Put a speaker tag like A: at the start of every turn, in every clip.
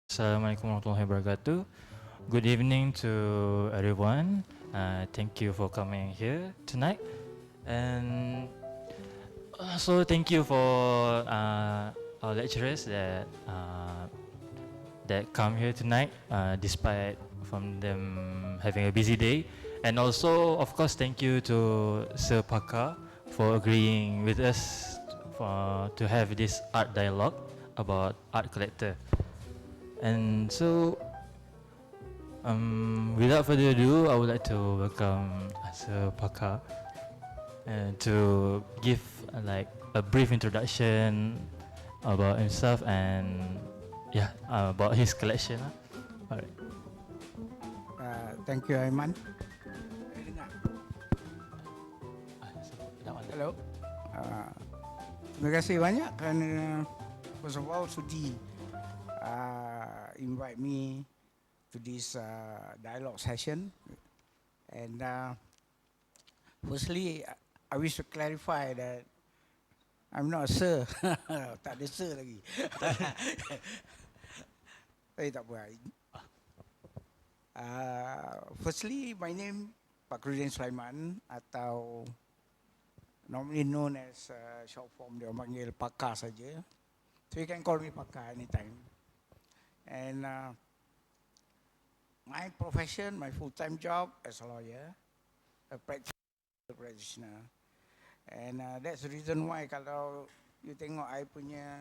A: Assalamualaikum warahmatullahi wabarakatuh. Good evening to everyone. Thank you for coming here tonight. And also thank you for our lecturers that come here tonight, despite from them having a busy day. And also, of course, thank you to Sir Paka for agreeing with us to have this art dialogue about art collector. And so, without further ado, I would like to welcome Sir Paka to give like a brief introduction about himself and about his collection. Alright.
B: Thank you, Aiman. Hello. Terima kasih banyak kerana first of all sudi invite me to this dialogue session. And firstly, I wish to clarify that I'm not a sir. Tak ada sir lagi. Tapi tak apa. Firstly, my name Fakhruddin Sulaiman atau normally known as short form, dia orang panggil Paka saja. So you can call me Paka anytime. And my profession, my full-time job as a lawyer, a practitioner. And that's the reason why kalau you tengok I punya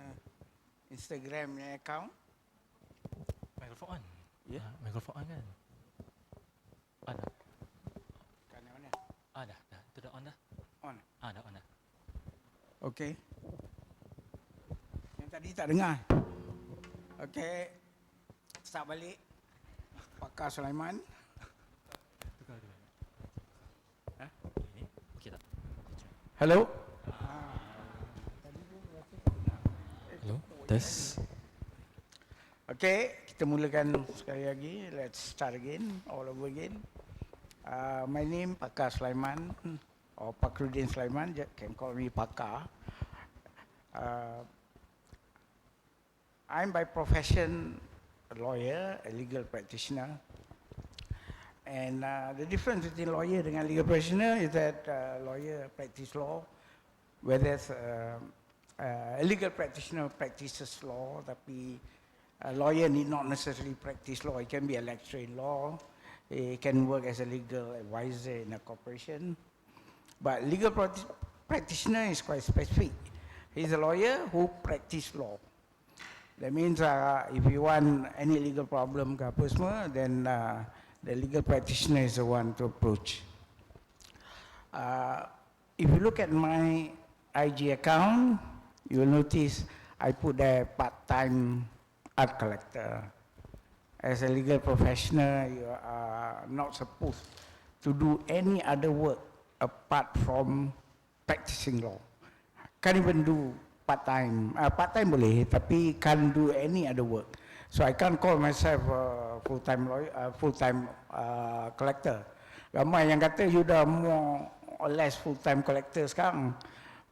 B: Instagram punya account.
A: Microphone on.
B: Ya.
A: Microphone on kan? Ada.
B: Kat mana?
A: Dah. Itu dah on dah.
B: On.
A: Dah on dah.
B: Okay. Yang tadi tak dengar. Okay. Start balik. Pakar Sulaiman.
A: Tukar.
B: Ha?
A: Ini okey tak?
B: Hello.
A: Hello. Tes.
B: Okay, kita mulakan sekali lagi. Let's start again, all over again. My name Pakar Sulaiman or Fakhruddin Sulaiman. Can call me Pakar. I'm by profession a lawyer, a legal practitioner. And the difference between lawyer dengan legal practitioner is that lawyer practice law, whereas a legal practitioner practices law, tapi a lawyer need not necessarily practice law. He can be a lecturer in law. He can work as a legal advisor in a corporation. But legal practitioner is quite specific. He's a lawyer who practice law. That means if you want any legal problem ke apa semua, then the legal practitioner is the one to approach. If you look at my IG account, you will notice I put there part-time art collector. As a legal professional, you are not supposed to do any other work apart from practicing law. Can't even do part-time. Part-time boleh, tapi can't do any other work. So I can't call myself a full-time lawyer, full-time collector. Ramai yang kata you dah more or less full-time collector sekarang,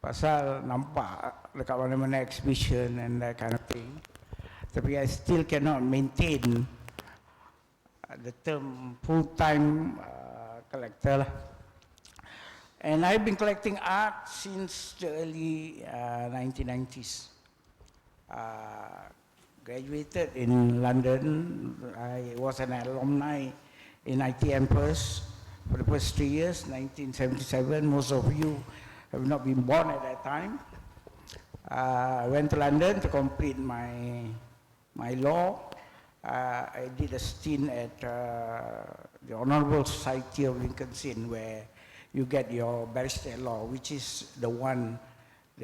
B: pasal nampak dekat mana-mana exhibition and that kind of thing. Tapi I still cannot maintain the term full-time collector lah. And I've been collecting art since the early 1990s. Graduated in London. I was an alumni in ITM first for the first 3 years, 1977. Most of you have not been born at that time. I went to London to complete my law. I did a stint at the Honourable Society of Lincoln's Inn, where you get your barrister law, which is the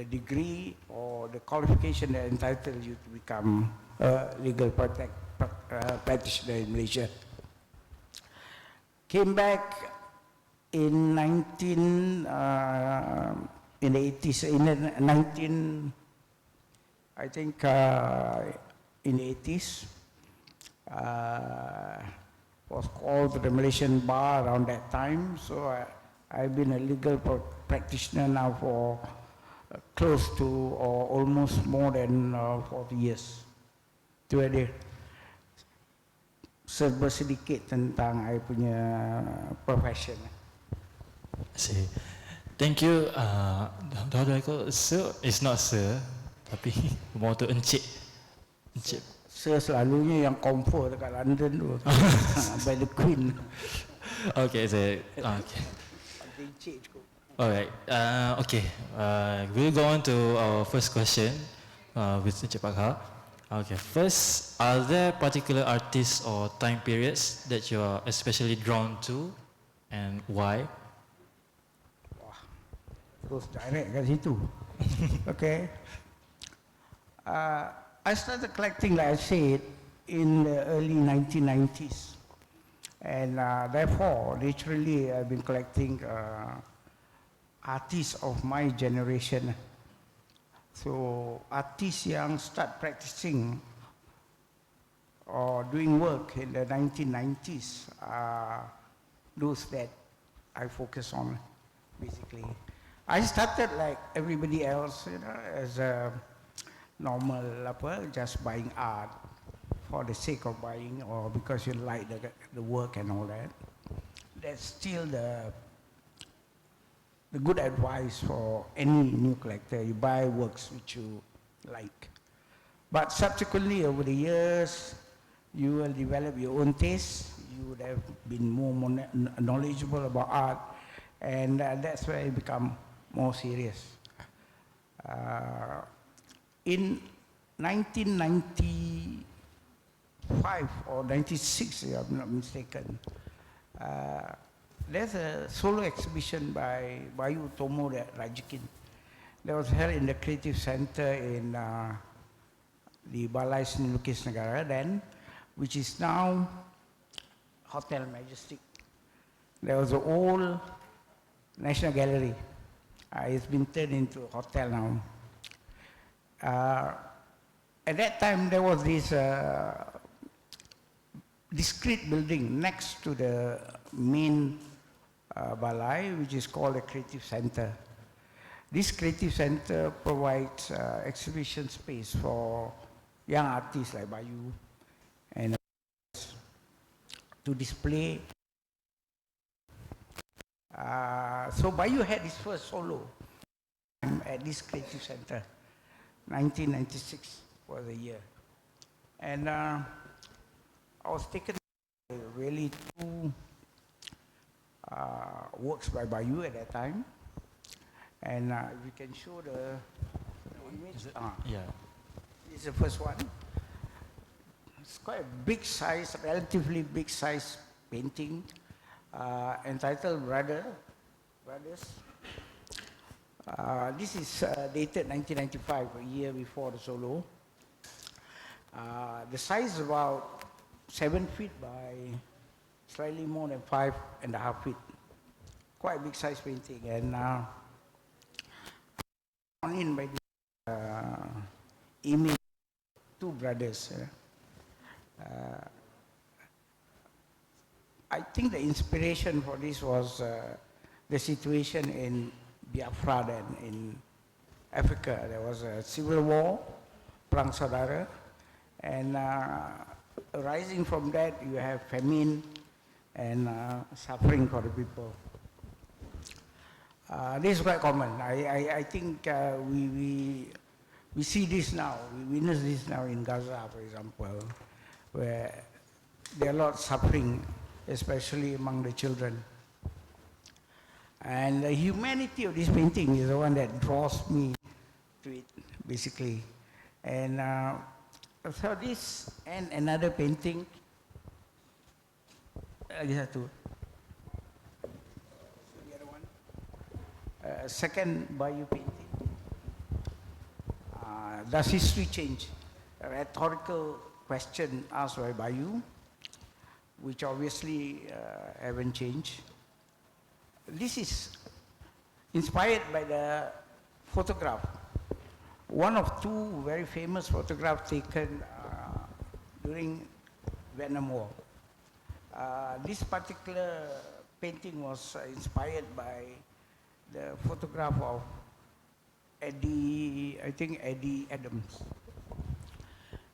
B: degree or the qualification that entitles you to become a legal practitioner in Malaysia. Came back in in the 80s, in the 80s, was called to the Malaysian bar around that time. So I've been a legal practitioner now for close to or almost more than 40 years. Itu dia. serba sedikit tentang I punya profession.
A: See. Thank you. How do I call it? Sir? It's not sir, tapi more to encik. Encik.
B: Sir selalunya yang comfort dekat London tu by the Queen.
A: Okay, so okay.
B: Encik cukup.
A: Alright. Okay. We'll go on to our first question with Encik Pakha. Okay. First, are there particular artists or time periods that you are especially drawn to, and why?
B: Terus direct kat situ. Okay. I started collecting, like I said, in the early 1990s. And therefore, naturally, I've been collecting artists of my generation. So, artists yang start practicing or doing work in the 1990s are those that I focus on, basically. I started like everybody else, as a normal, just buying art for the sake of buying or because you like the work and all that. That's still the good advice for any new collector. You buy works which you like. But subsequently, over the years, you will develop your own taste. You would have been more knowledgeable about art, and that's where you become more serious. In 1995 or 96, if I'm not mistaken, there's a solo exhibition by Bayu Tomo Rajikin that was held in the Creative Center in the Balai Seni Lukis Negara then, which is now Hotel Majestic. There was an old National Gallery. It's been turned into a hotel now. At that time, there was this discrete building next to the main balai, which is called a Creative Center. This Creative Center provides exhibition space for young artists like Bayu and to display. So Bayu had his first solo at this Creative Center. 1996 was the year. And I was taken really two works by Bayu at that time. And if you can show the image.
A: Yeah.
B: This is the first one. It's quite a big size, relatively big size painting entitled Brothers. This is dated 1995, a year before the solo. The size is about 7 feet by slightly more than 5.5 feet. Quite a big size painting, and on in by the image of two brothers. I think the inspiration for this was the situation in Biafra then in Africa. There was a civil war, Perang Saudara, and arising from that you have famine and suffering for the people. This is quite common. I think we see this now, we witness this now in Gaza, for example, where there are a lot of suffering, especially among the children. And the humanity of this painting is the one that draws me to it, basically. And so this and another painting, these are two. The other one. Second Bayu painting. Does history change? A rhetorical question asked by Bayu, which obviously haven't changed. This is inspired by the photograph, one of two very famous photographs taken during Vietnam War. This particular painting was inspired by the photograph of Eddie Adams.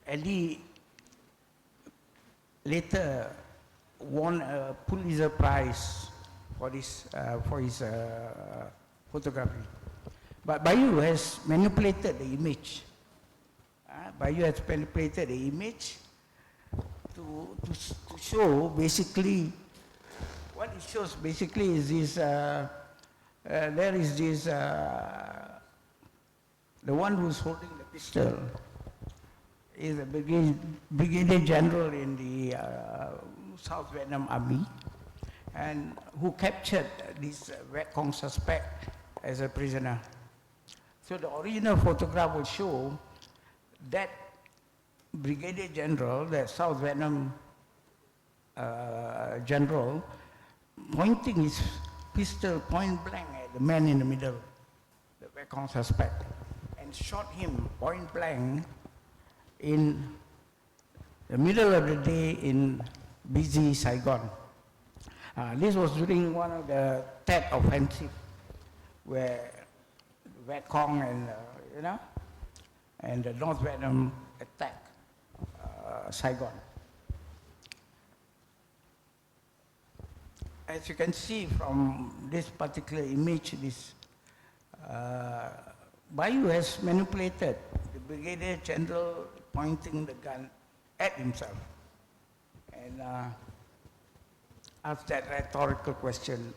B: Eddie later won a Pulitzer Prize for his photography. But Bayu has manipulated the image. Bayu has manipulated the image to show basically, what it shows basically is this, there is this, the one who's holding the pistol is a brigadier general in the South Vietnam Army, and who captured this Viet Cong suspect as a prisoner. So the original photograph will show that brigadier general, the South Vietnam general, pointing his pistol point blank at the man in the middle, the Viet Cong suspect, and shot him point blank in the middle of the day in busy Saigon. This was during one of the Tet offensive, where Viet Cong and and the North Vietnam attacked Saigon. As you can see from this particular image, this Bayu has manipulated the brigadier general pointing the gun at himself and asked that rhetorical question.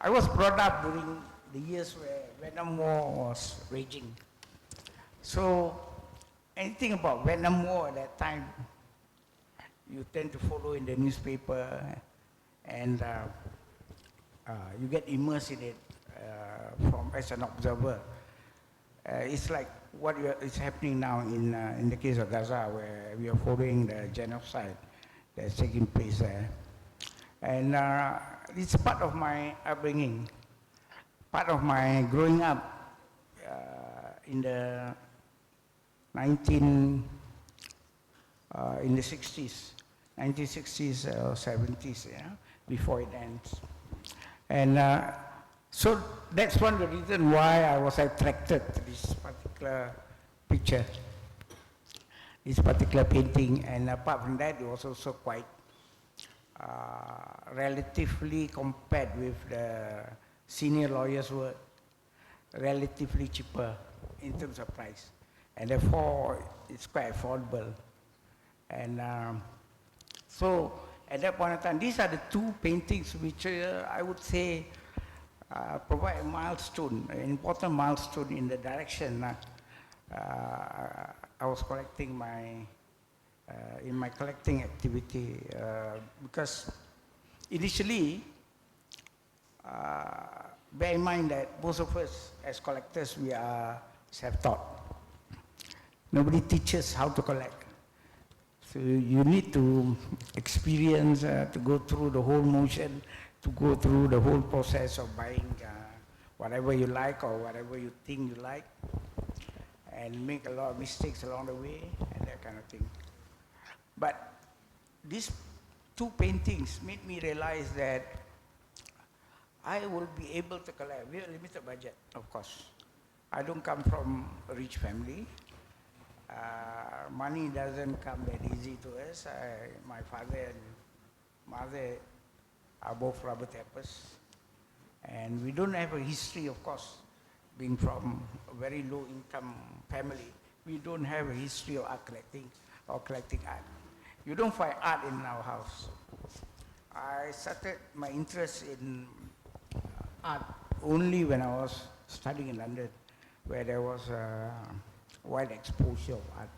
B: I was brought up during the years where Vietnam War was raging. So anything about Vietnam War at that time, you tend to follow in the newspaper, and you get immersed in it as an observer. It's like what is happening now in the case of Gaza, where we are following the genocide that's taking place there. And it's part of my upbringing, part of my growing up in the 60s, 1960s or 70s, before it ends. And so that's one of the reasons why I was attracted to this particular picture, this particular painting. And apart from that, it was also quite relatively, compared with the senior lawyer's work, relatively cheaper in terms of price. And therefore, it's quite affordable. And so at that point in time, these are the two paintings which I would say provide a milestone, an important milestone in the direction I was collecting in my collecting activity, because initially, bear in mind that most of us as collectors, we are self-taught. Nobody teaches how to collect. So you need to experience, to go through the whole motion, to go through the whole process of buying whatever you like or whatever you think you like, and make a lot of mistakes along the way and that kind of thing. But these two paintings made me realize that I will be able to collect. We have a limited budget, of course. I don't come from a rich family. Money doesn't come that easy to us. My father and mother are both rubber tappers. And we don't have a history, of course, being from a very low income family. We don't have a history of art collecting or collecting art. You don't find art in our house. I started my interest in art only when I was studying in London, where there was a wide exposure of art.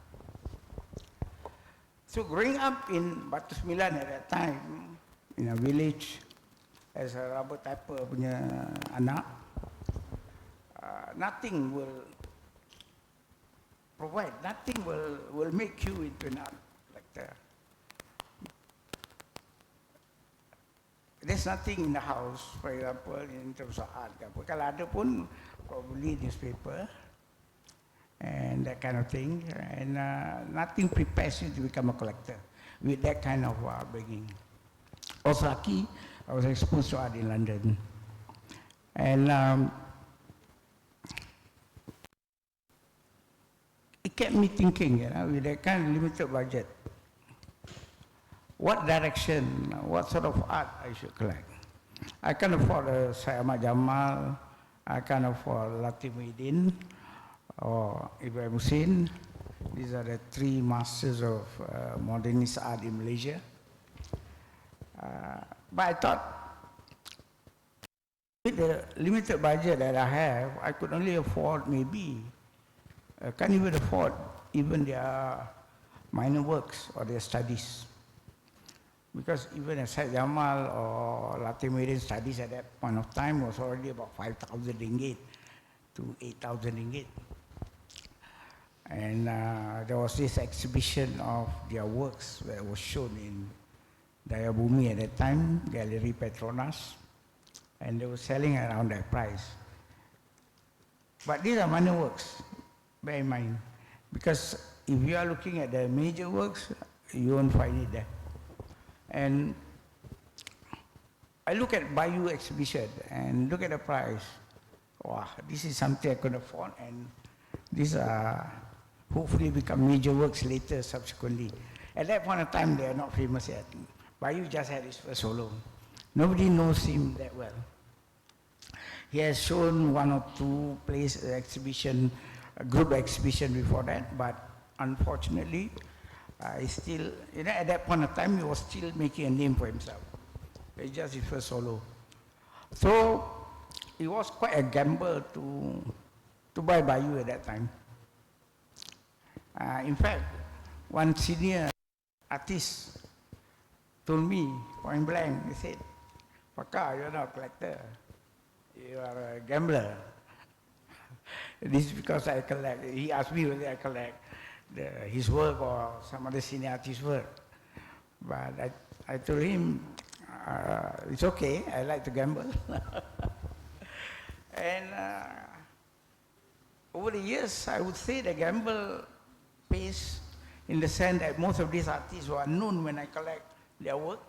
B: So growing up in Batu Sembilan at that time, in a village, as a rubber tapper punya anak, nothing will provide, nothing will make you into an art collector. There's nothing in the house, for example, in terms of art. Kalau ada pun, probably newspaper, and that kind of thing, and nothing prepares you to become a collector with that kind of upbringing. Also lucky, I was exposed to art in London, and it kept me thinking, with that kind of limited budget, what direction, what sort of art I should collect. I can afford Syed Ahmad Jamal, I can afford Latif Muhyiddin or Ibrahim Hussein. These are the three masters of modernist art in Malaysia. But I thought, with the limited budget that I have, I could only afford maybe, can't even afford even their minor works or their studies. Because even Syed Jamal or Latif Muhyiddin studies at that point of time was already about 5,000 ringgit to 8,000 ringgit. And there was this exhibition of their works that was shown in Daya Bumi at that time, Gallery Petronas, and they were selling around that price. But these are minor works, bear in mind, because if you are looking at the major works, you won't find it there. And I look at Bayou exhibition and look at the price. Wow, this is something I could afford, and these are hopefully become major works later, subsequently. At that point of time, they are not famous yet. Bayou just had his first solo. Nobody knows him that well. He has shown one or two plays exhibition, a group exhibition before that, but unfortunately, still, at that point of time, he was still making a name for himself. It's just his first solo. So, it was quite a gamble to buy Bayou at that time. In fact, one senior artist told me, point blank, he said, "Pakar, you're not a collector, you are a gambler." This is because I collect. He asked me whether I collect his work or some other senior artist's work. But I told him, it's okay, I like to gamble. And over the years, I would say the gamble pays in the sense that most of these artists who are known when I collect their work,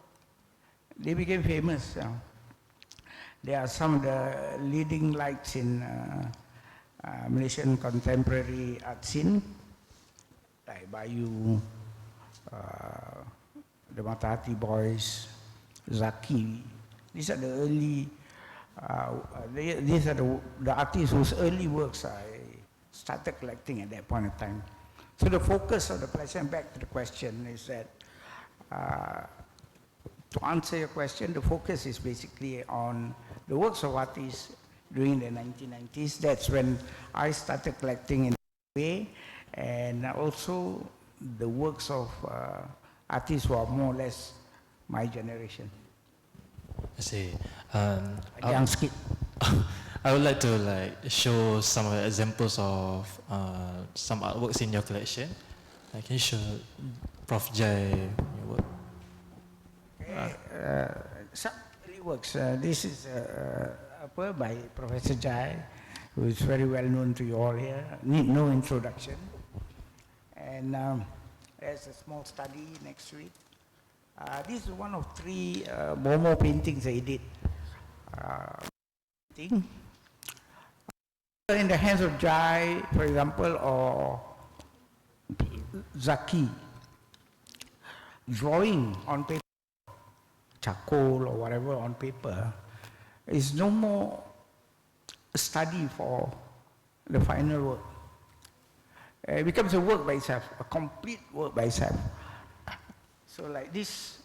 B: they became famous. They are some of the leading lights in Malaysian contemporary art scene, like Bayou, the Matahati Boys, Zaki. These are the early, these are the artists whose early works I started collecting at that point in time. So the focus of the question, back to the question, is that to answer your question, the focus is basically on the works of artists during the 1990s. That's when I started collecting in a way, and also the works of artists who are more or less my generation.
A: I see.
B: Young skid.
A: I would like to show some examples of some artworks in your collection. Can you show Prof. Jai your work?
B: Some early works. This is by Professor Jai, who is very well known to you all here. Need no introduction. And there's a small study next to it. This is one of three Bomo paintings I did. In the hands of Jai, for example, or Zaki, drawing on paper, charcoal or whatever on paper, is no more a study for the final work. It becomes a work by itself, a complete work by itself. So like this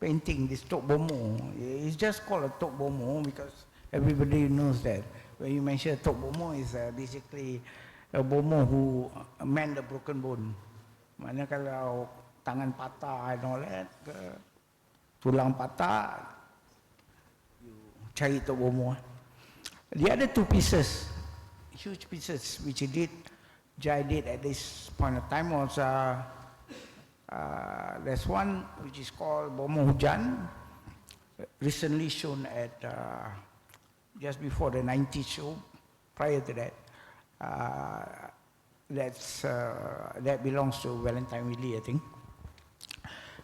B: painting, this Tok Bomo, it's just called a Tok Bomo because everybody knows that. When you mention Tok Bomo, is basically a Bomo who mend a broken bone. Mana kalau tangan patah and all that, tulang patah, you cari Tok Bomo. The other two pieces, huge pieces, which he did, Jai did at this point of time was, there's one which is called Bomo Hujan, recently shown at, just before the 90s show, prior to that. That belongs to Valentine Willie, I think.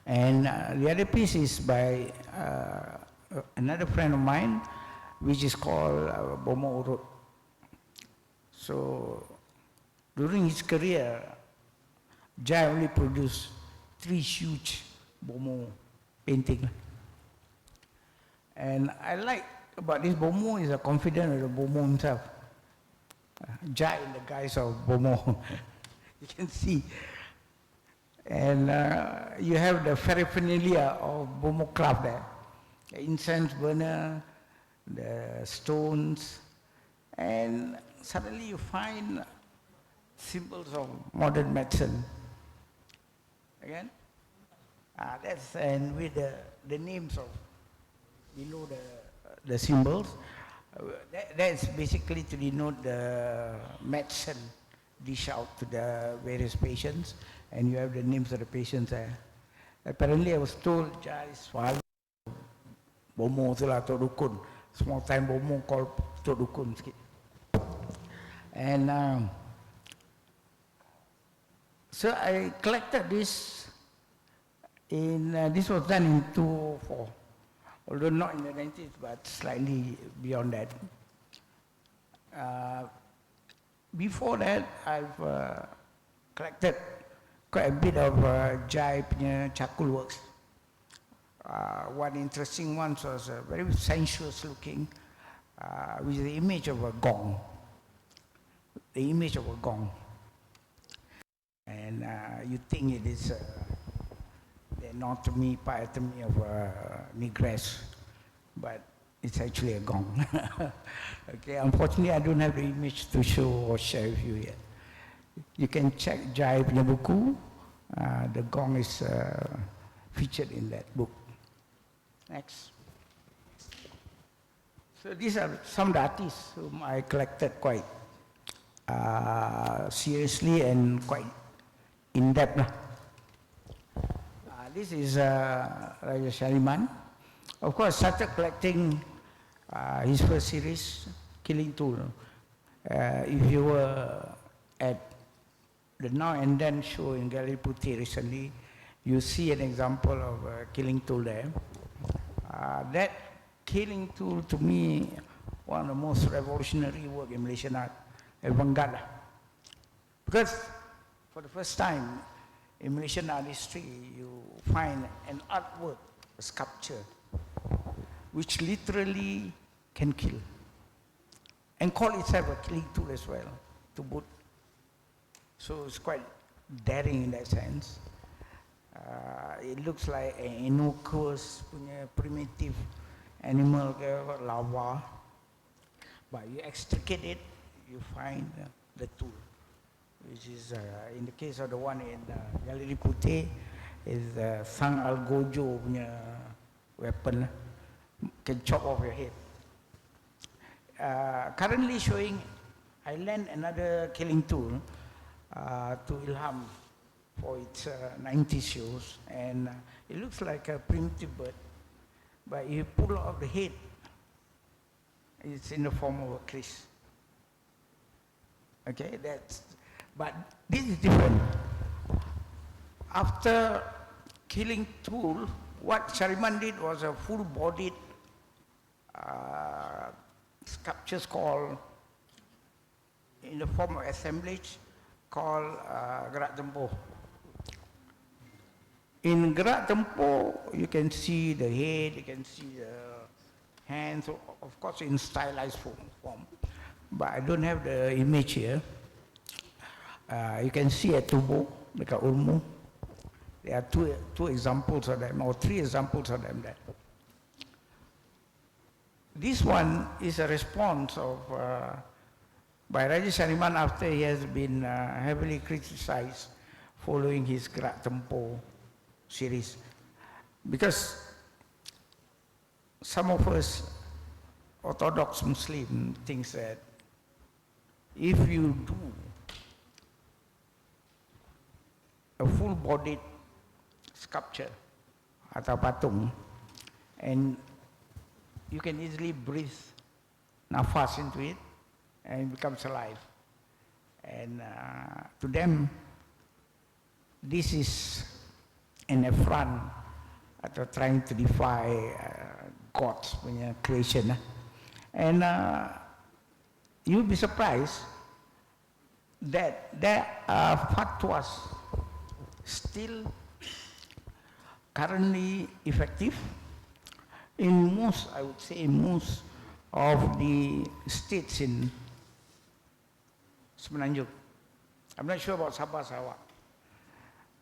B: And the other piece is by another friend of mine, which is called Bomo Urut. So during his career, Jai only produced 3 huge Bomo painting. And I like about this Bomo is a confident of the Bomo himself. Jai in the guise of Bomo. You can see. And you have the paraphernalia of Bomo craft there. The incense burner, the stones, and suddenly you find symbols of modern medicine. Again? That's, and with the names of below the symbols, that's basically to denote the medicine dish out to the various patients, and you have the names of the patients there. Apparently I was told Jai's father, Bomo tu lah Tok Dukun, small time Bomo called Tok Dukun sikit. And so I collected this this was done in 2004, although not in the 90s, but slightly beyond that. Before that, I've collected quite a bit of Jai punya charcoal works. One interesting one was very sensuous looking, with the image of a gong. The image of a gong. And you think it is the anatomy, pyotomy of a negress, but it's actually a gong. Okay, unfortunately I don't have the image to show or share with you yet. You can check Jai punya buku. The gong is featured in that book. Next. So these are some of the artists whom I collected quite seriously and quite in depth. This is Raja Shariman. Of course, started collecting his first series, Killing Tool. If you were at the Now and Then show in Gallery Putih recently, you see an example of Killing Tool there. That Killing Tool, to me, one of the most revolutionary work in Malaysian art, avant-garde. Because for the first time in Malaysian art history, you find an artwork, a sculpture, which literally can kill, and call itself a killing tool as well, to boot. So it's quite daring in that sense. It looks like an innocuous, primitive animal, lava, but you extricate it, you find the tool, which is, in the case of the one in Gallery Putih, is Sang Algojo punya weapon, can chop off your head. Currently showing, I lent another killing tool to Ilham for its 90 shows, and it looks like a primitive bird, but you pull off the head, it's in the form of a Chris. Okay, but this is different. After Killing Tool, what Shariman did was a full-bodied sculptures called, in the form of assemblage, called Gerak Tempoh. In Gerak Tempoh, you can see the head, you can see the hands, of course in stylized form. But I don't have the image here. You can see a tubuh, dekat Ulmu. There are two examples of them, or three examples of them there. This one is a response of, by Raja Shariman after he has been heavily criticized following his Gerak Tempoh series. Because some of us Orthodox Muslim thinks that if you do a full-bodied sculpture atau patung, and you can easily breathe nafas into it, and it becomes alive. And to them, this is an affront atau trying to defy God's creation. And you'll be surprised that there are fatwas still currently effective in most, I would say, most of the states in Semenanjung. I'm not sure about Sabah, Sarawak,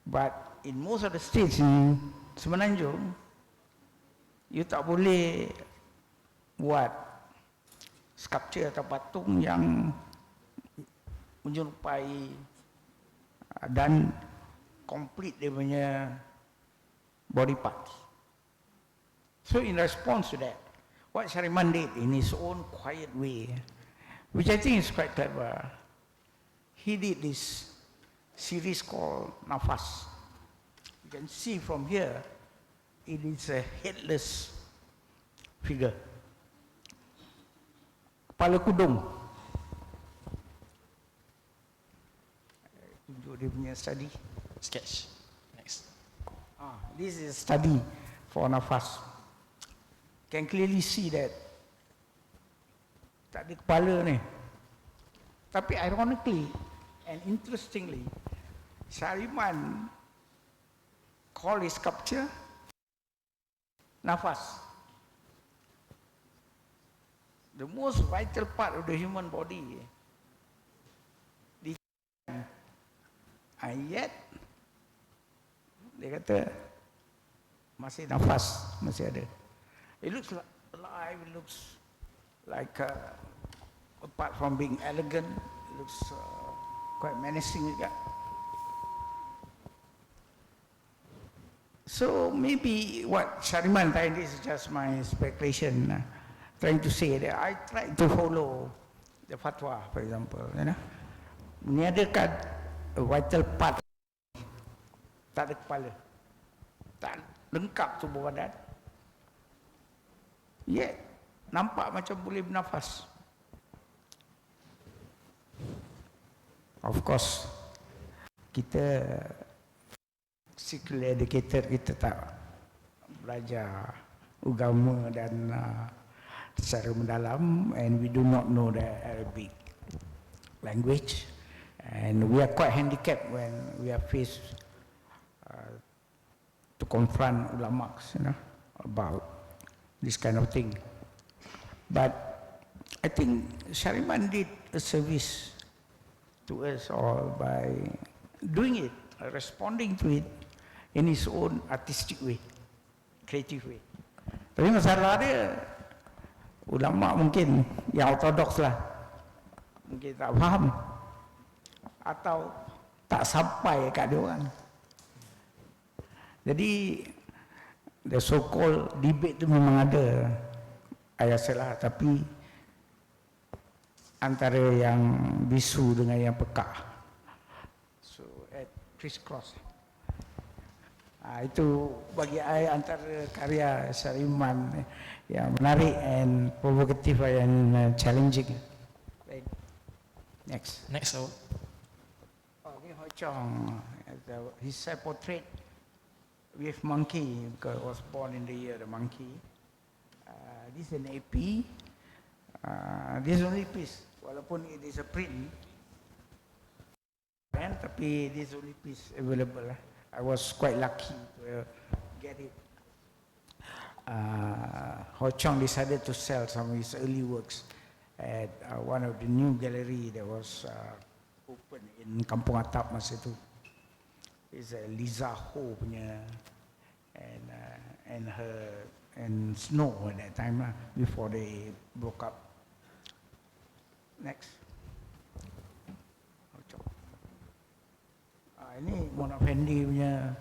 B: but in most of the states in Semenanjung, you tak boleh buat sculpture atau patung yang menyerupai dan complete dia punya body parts. So in response to that, what Shariman did in his own quiet way, which I think is quite clever, he did this series called Nafas. You can see from here, it is a headless figure. Kepala kudung. Tunjuk dia punya study.
A: Sketch. Next.
B: This is study for Nafas. Can clearly see that tak ada kepala ni. Tapi ironically and interestingly, Shariman called his sculpture Nafas. The most vital part of the human body. And yet, dia kata masih nafas, masih ada. It looks alive, it looks like, apart from being elegant, it looks quite menacing juga. So maybe what Shariman, this is just my speculation, trying to say that I try to follow the fatwa, for example, meniadakan a vital part, tak ada kepala, tak lengkap tubuh badan, yet nampak macam boleh bernafas. Of course, kita secular educated, kita tak belajar agama dan secara mendalam, and we do not know the Arabic language, and we are quite handicapped when we are faced to confront ulama, about this kind of thing. But I think Shariman did a service to us all by doing it, responding to it in his own artistic way, creative way. Tapi masalah dia, ulama mungkin yang ortodoks lah, mungkin tak faham atau tak sampai kat dia orang. Jadi the so-called debate tu memang ada, ayah salah, tapi antara yang bisu dengan yang peka, so at criss-cross. Itu bagi saya antara karya Shariman yang menarik and provocative and challenging. Right. Next.
A: Next.
B: Ini Ho Chong, his self-portrait with monkey, because I was born in the year the monkey. This is an AP. This is only piece, walaupun it is a print, tapi this only piece available. I was quite lucky to get it. Ho Chong decided to sell some of his early works at one of the new gallery that was open in Kampung Atap masa itu. It's Liza Ho punya, and her and Snow at that time before they broke up. Next. Ho Chong. Ini Mona Fendi punya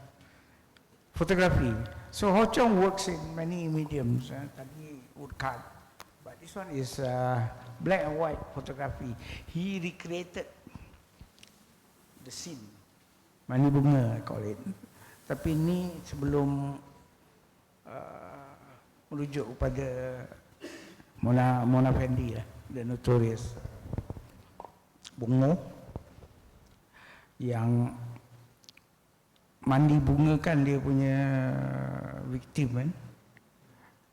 B: fotografi. So Ho Chong works in many mediums. Tadi woodcut, but this one is black and white photography. He recreated the scene. Mani bunga, I call it. Tapi ini sebelum merujuk kepada Mona Fendi, the notorious bunga yang mandi bungakan dia punya victim,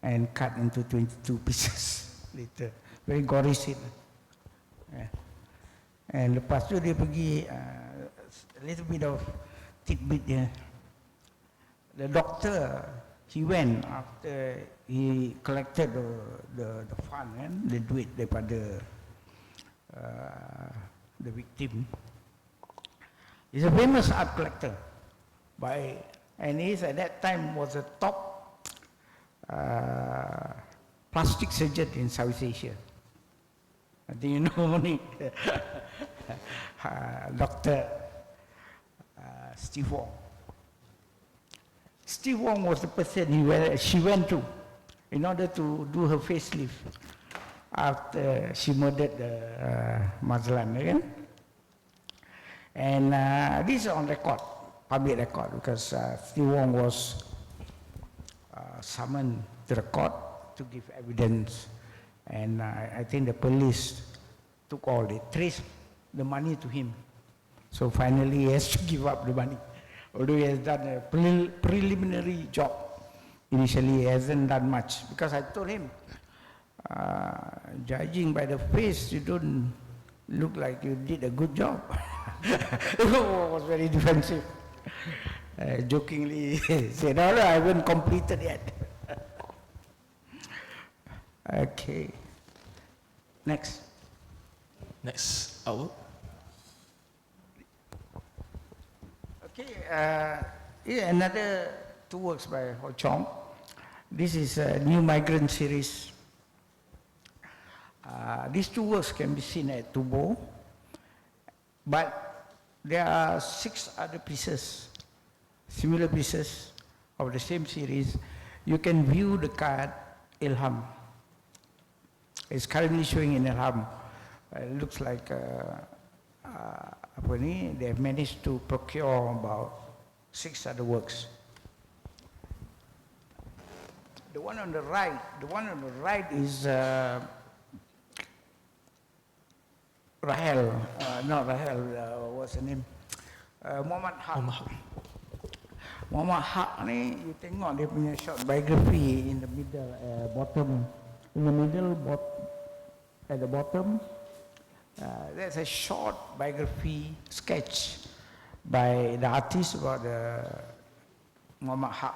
B: and cut into 22 pieces later. Very gory scene. And lepas tu dia pergi a little bit of tidbit dia. the doctor, he went after he collected the fund, the duit daripada the victim. He's a famous art collector, and he's at that time was a top plastic surgeon in South Asia. I think you know me, Dr. Steve Wong. Steve Wong was the person she went to in order to do her facelift after she murdered Mazlan again. And this is on record, public record, because Steve Wong was summoned to the court to give evidence. And I think the police took they traced the money to him. So finally he has to give up the money. Although he has done a preliminary job, initially he hasn't done much. Because I told him, judging by the face, you don't look like you did a good job. He was very defensive. Jokingly said, no, I haven't completed yet. Okay. Next.
A: Next, Awal.
B: Okay, here another two works by Ho Chong. This is a New Migrant series. These two works can be seen at Tubo, but there are 6 other pieces, similar pieces of the same series. You can view the card Ilham. It's currently showing in Ilham. It looks like they have managed to procure about 6 other works. The one on the right is Rahel, not Rahel, what's her name? Muhammad Haq. Muhammad Haq ni, you tengok dia punya short biography in the middle, at the bottom. There's a short biography sketch by the artist about Muhammad Haq.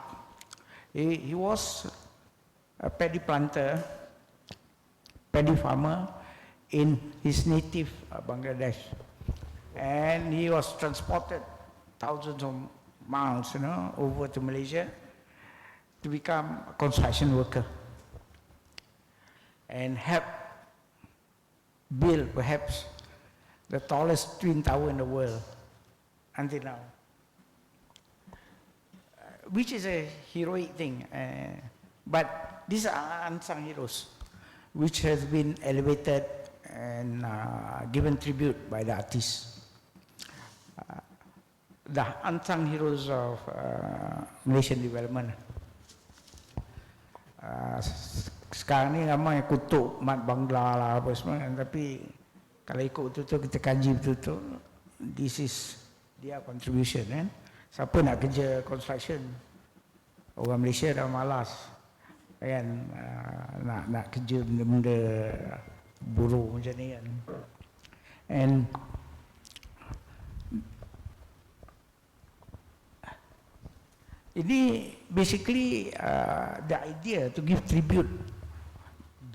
B: He was a paddy planter, paddy farmer in his native Bangladesh, and he was transported thousands of miles, over to Malaysia to become a construction worker and help build perhaps the tallest twin tower in the world until now, which is a heroic thing. But these are unsung heroes, which has been elevated and given tribute by the artists. The unsung heroes of Malaysian development. Sekarang ni ramai kutuk Mat Bangla lah apa semua, tapi kalau ikut betul-betul kita kaji betul-betul, this is their contribution. Siapa nak kerja construction? Orang Malaysia dah malas kan, nak kerja benda-benda buruh macam ni kan. And ini basically the idea to give tribute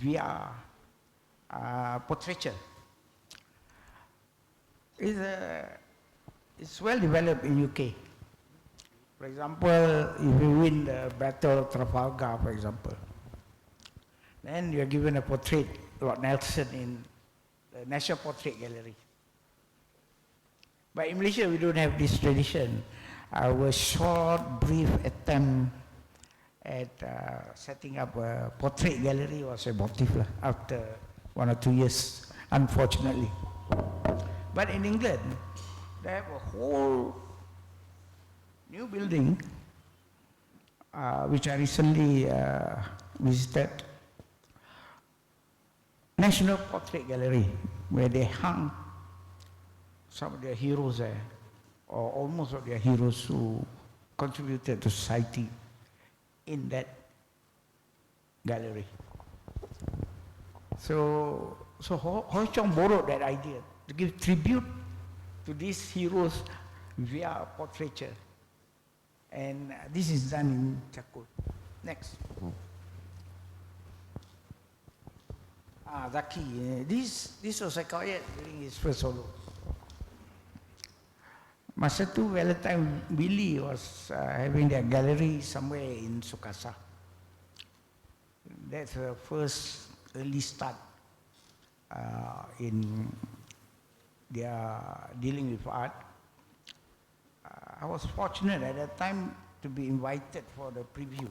B: via portraiture. It's well developed in UK. For example, if you win the Battle of Trafalgar, for example, then you are given a portrait, Lord Nelson, in the National Portrait Gallery. But in Malaysia, we don't have this tradition. Our short, brief attempt at setting up a portrait gallery was abortive after 1 or 2 years, unfortunately. But in England, they have a whole new building, which I recently visited, National Portrait Gallery, where they hung some of their heroes there, or almost of their heroes who contributed to society in that gallery. So Ho Chong borrowed that idea to give tribute to these heroes via portraiture. And this is done in charcoal. Next. Zaki, this was acquired during his first solo. Masa tu Valentine Willie was having their gallery somewhere in Sukasa. That's the first early start in their dealing with art. I was fortunate at that time to be invited for the preview.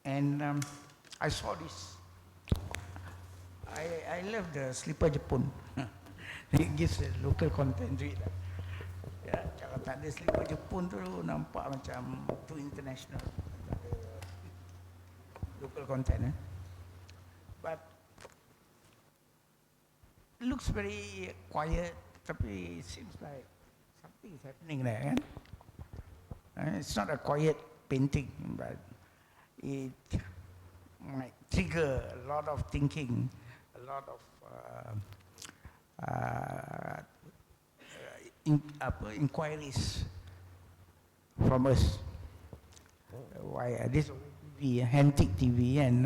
B: And I saw this. I love the Slipper Jepun. It gives a local content to it. Ya, kalau tak ada Slipper Jepun tu nampak macam too international. Tak ada local content. But it looks very quiet, tapi it seems like something is happening there. Kan? It's not a quiet painting, but it might trigger a lot of thinking, a lot of inquiries from us. Why this TV, antique TV, and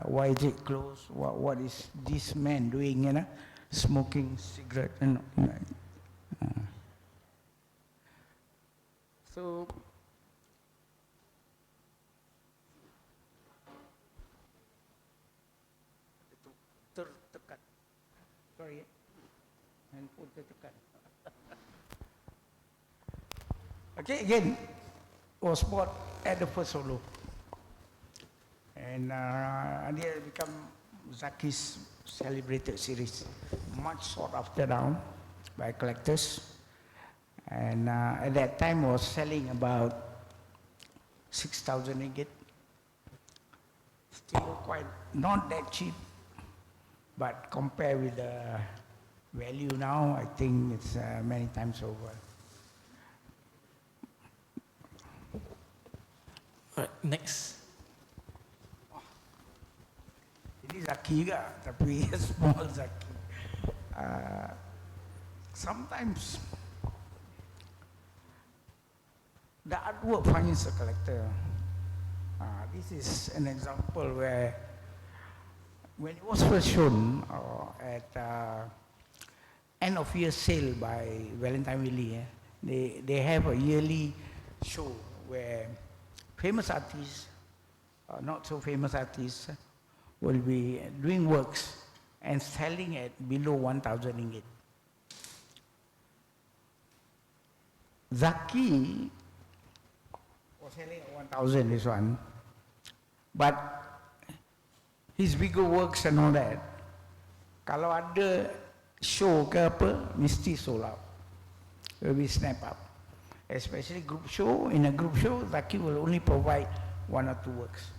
B: why is it closed? What is this man doing? You know, smoking cigarette. So. Tertekan. Sorry, handphone tertekan. Okay, again, was bought at the first solo. And they become Zaki's celebrated series, much sought after now by collectors. And at that time was selling about 6,000 ringgit. Still quite not that cheap. But compared with the value now, I think it's many times over.
A: Alright, next.
B: Ini Zaki juga, tapi small Zaki. Sometimes the artwork finds a collector. This is an example where when it was first shown at end of year sale by Valentine Willie, they have a yearly show where famous artists, not so famous artists, will be doing works and selling at below 1,000 ringgit. Zaki was selling at 1,000, this one, but his bigger works and all that, kalau ada show ke apa, mesti sold out. Will be snap up. Especially group show. In a group show, Zaki will only provide 1 or 2 works.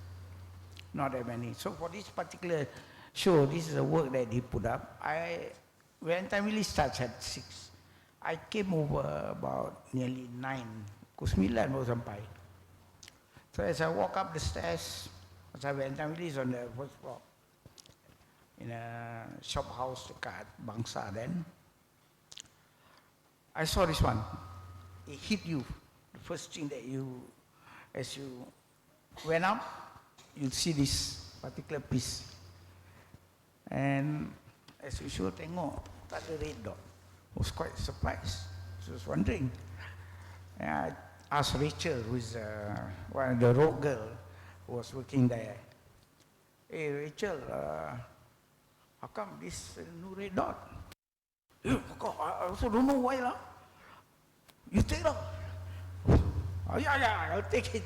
B: Not that many. So for this particular show, this is a work that he put up. Valentine really starts at 6. I came over about nearly 9. Pukul 9 baru sampai. So as I walk up the stairs, Valentine Willie is on the first floor in a shop house dekat Bangsa then. I saw this one. It hit you. The first thing that as you went up, you'll see this particular piece. And as usual, tengok, tak ada red dot. I was quite surprised. She was wondering. And I asked Rachel, who is one of the road girl, who was working there. Hey Rachel, how come this no red dot? I also don't know why lah. You take it. Oh yeah, I'll take it.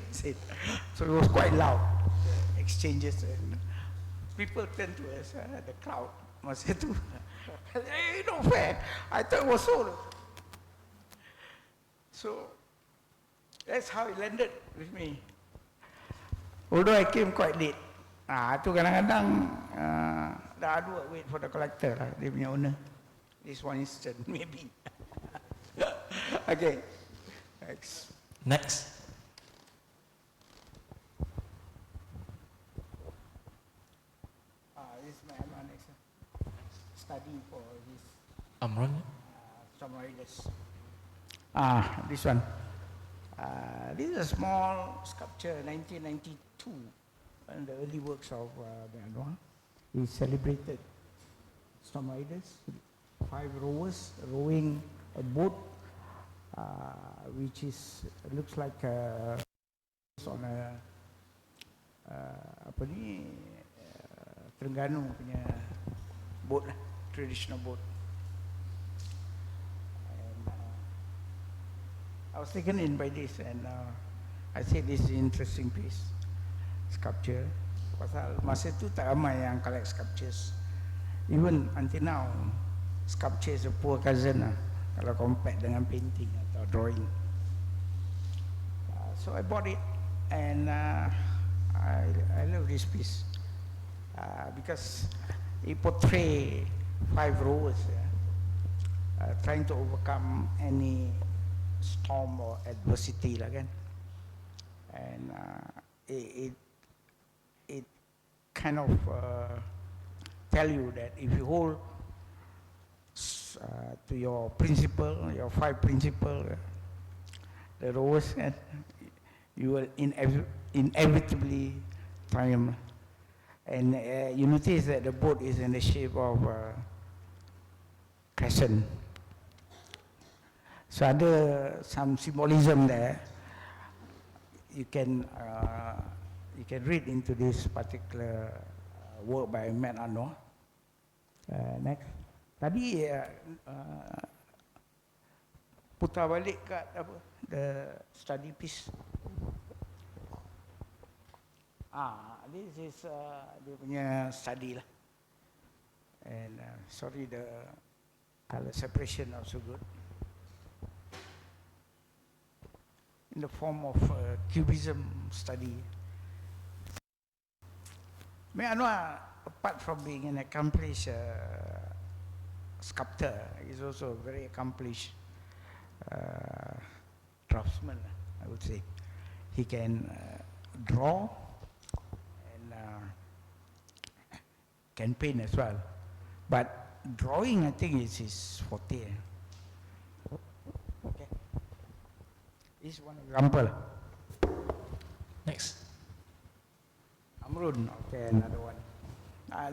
B: So it was quite loud. Exchanges and people turned to us, the crowd. Masa tu, hey, not fair. I thought it was sold. So that's how it landed with me. Although I came quite late. Tu kadang-kadang the hard work wait for the collector lah, dia punya owner. This one instant, maybe. Okay. Next.
A: Next.
B: This is my next study for his
A: Amron.
B: Tom Riders. This one. This is a small sculpture, 1992, and the early works of Benoit. He celebrated storm riders, 5 rowers rowing a boat, which looks like on a apa ni Terengganu punya boat lah, traditional boat. And I was taken in by this, and I said this is an interesting piece, sculpture. Pasal masa tu tak ramai yang collect sculptures. Even until now, sculpture is a poor cousin lah, kalau compare dengan painting atau drawing. So I bought it, and I love this piece because it portrays 5 rowers trying to overcome any storm or adversity lah kan. And it kind of tell you that if you hold to your principle, your 5 principle, the rowers, you will inevitably triumph. And you notice that the boat is in the shape of crescent. So ada some symbolism there. You can read into this particular work by Mat Anwar. Next. Tadi putar balik kat apa, the study piece. This is dia punya study lah. And sorry, the color separation not so good. In the form of cubism study. Mat Anwar, apart from being an accomplished sculptor, is also a very accomplished draftsman, I would say. He can draw and can paint as well. But drawing, I think, is his forte. Okay. This is one example.
A: Next.
B: Amrun, okay, another one.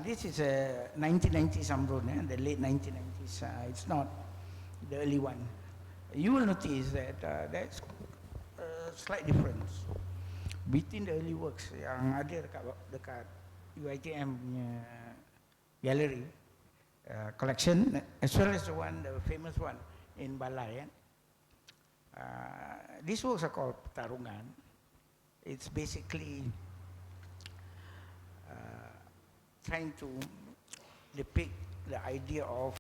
B: This is a 1990s Amrun, the late 1990s. It's not the early one. You will notice that there's a slight difference between the early works yang ada dekat UiTM punya gallery collection, as well as the famous one in Balai. These works are called Pertarungan. It's basically trying to depict the idea of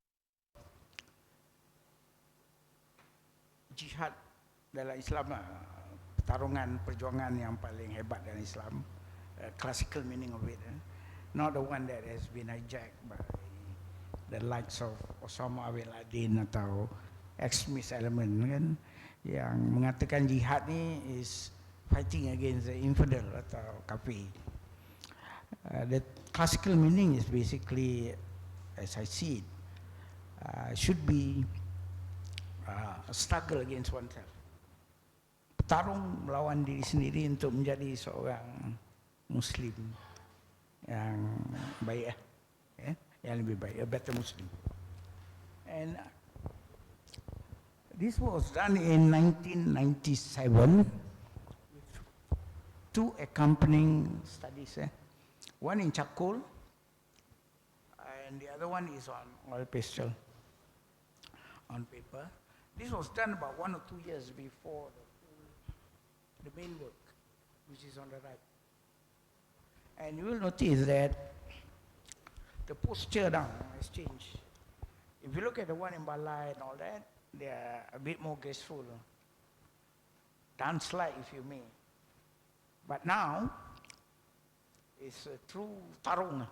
B: jihad dalam Islam, pertarungan, perjuangan yang paling hebat dalam Islam, classical meaning of it, not the one that has been hijacked by the likes of Osama bin Laden atau extremist element kan, yang mengatakan jihad ni is fighting against the infidel atau kafir. The classical meaning is basically, as I see it, should be a struggle against oneself. Bertarung melawan diri sendiri untuk menjadi seorang Muslim yang baik, yang lebih baik, a better Muslim. And this was done in 1997 with 2 accompanying studies. One in charcoal, and the other one is on oil pastel, on paper. This was done about 1 or 2 years before the main work, which is on the right. And you will notice that the posture now has changed. If you look at the one in Balai and all that, they are a bit more graceful, dance-like if you may. But now, it's a true tarung.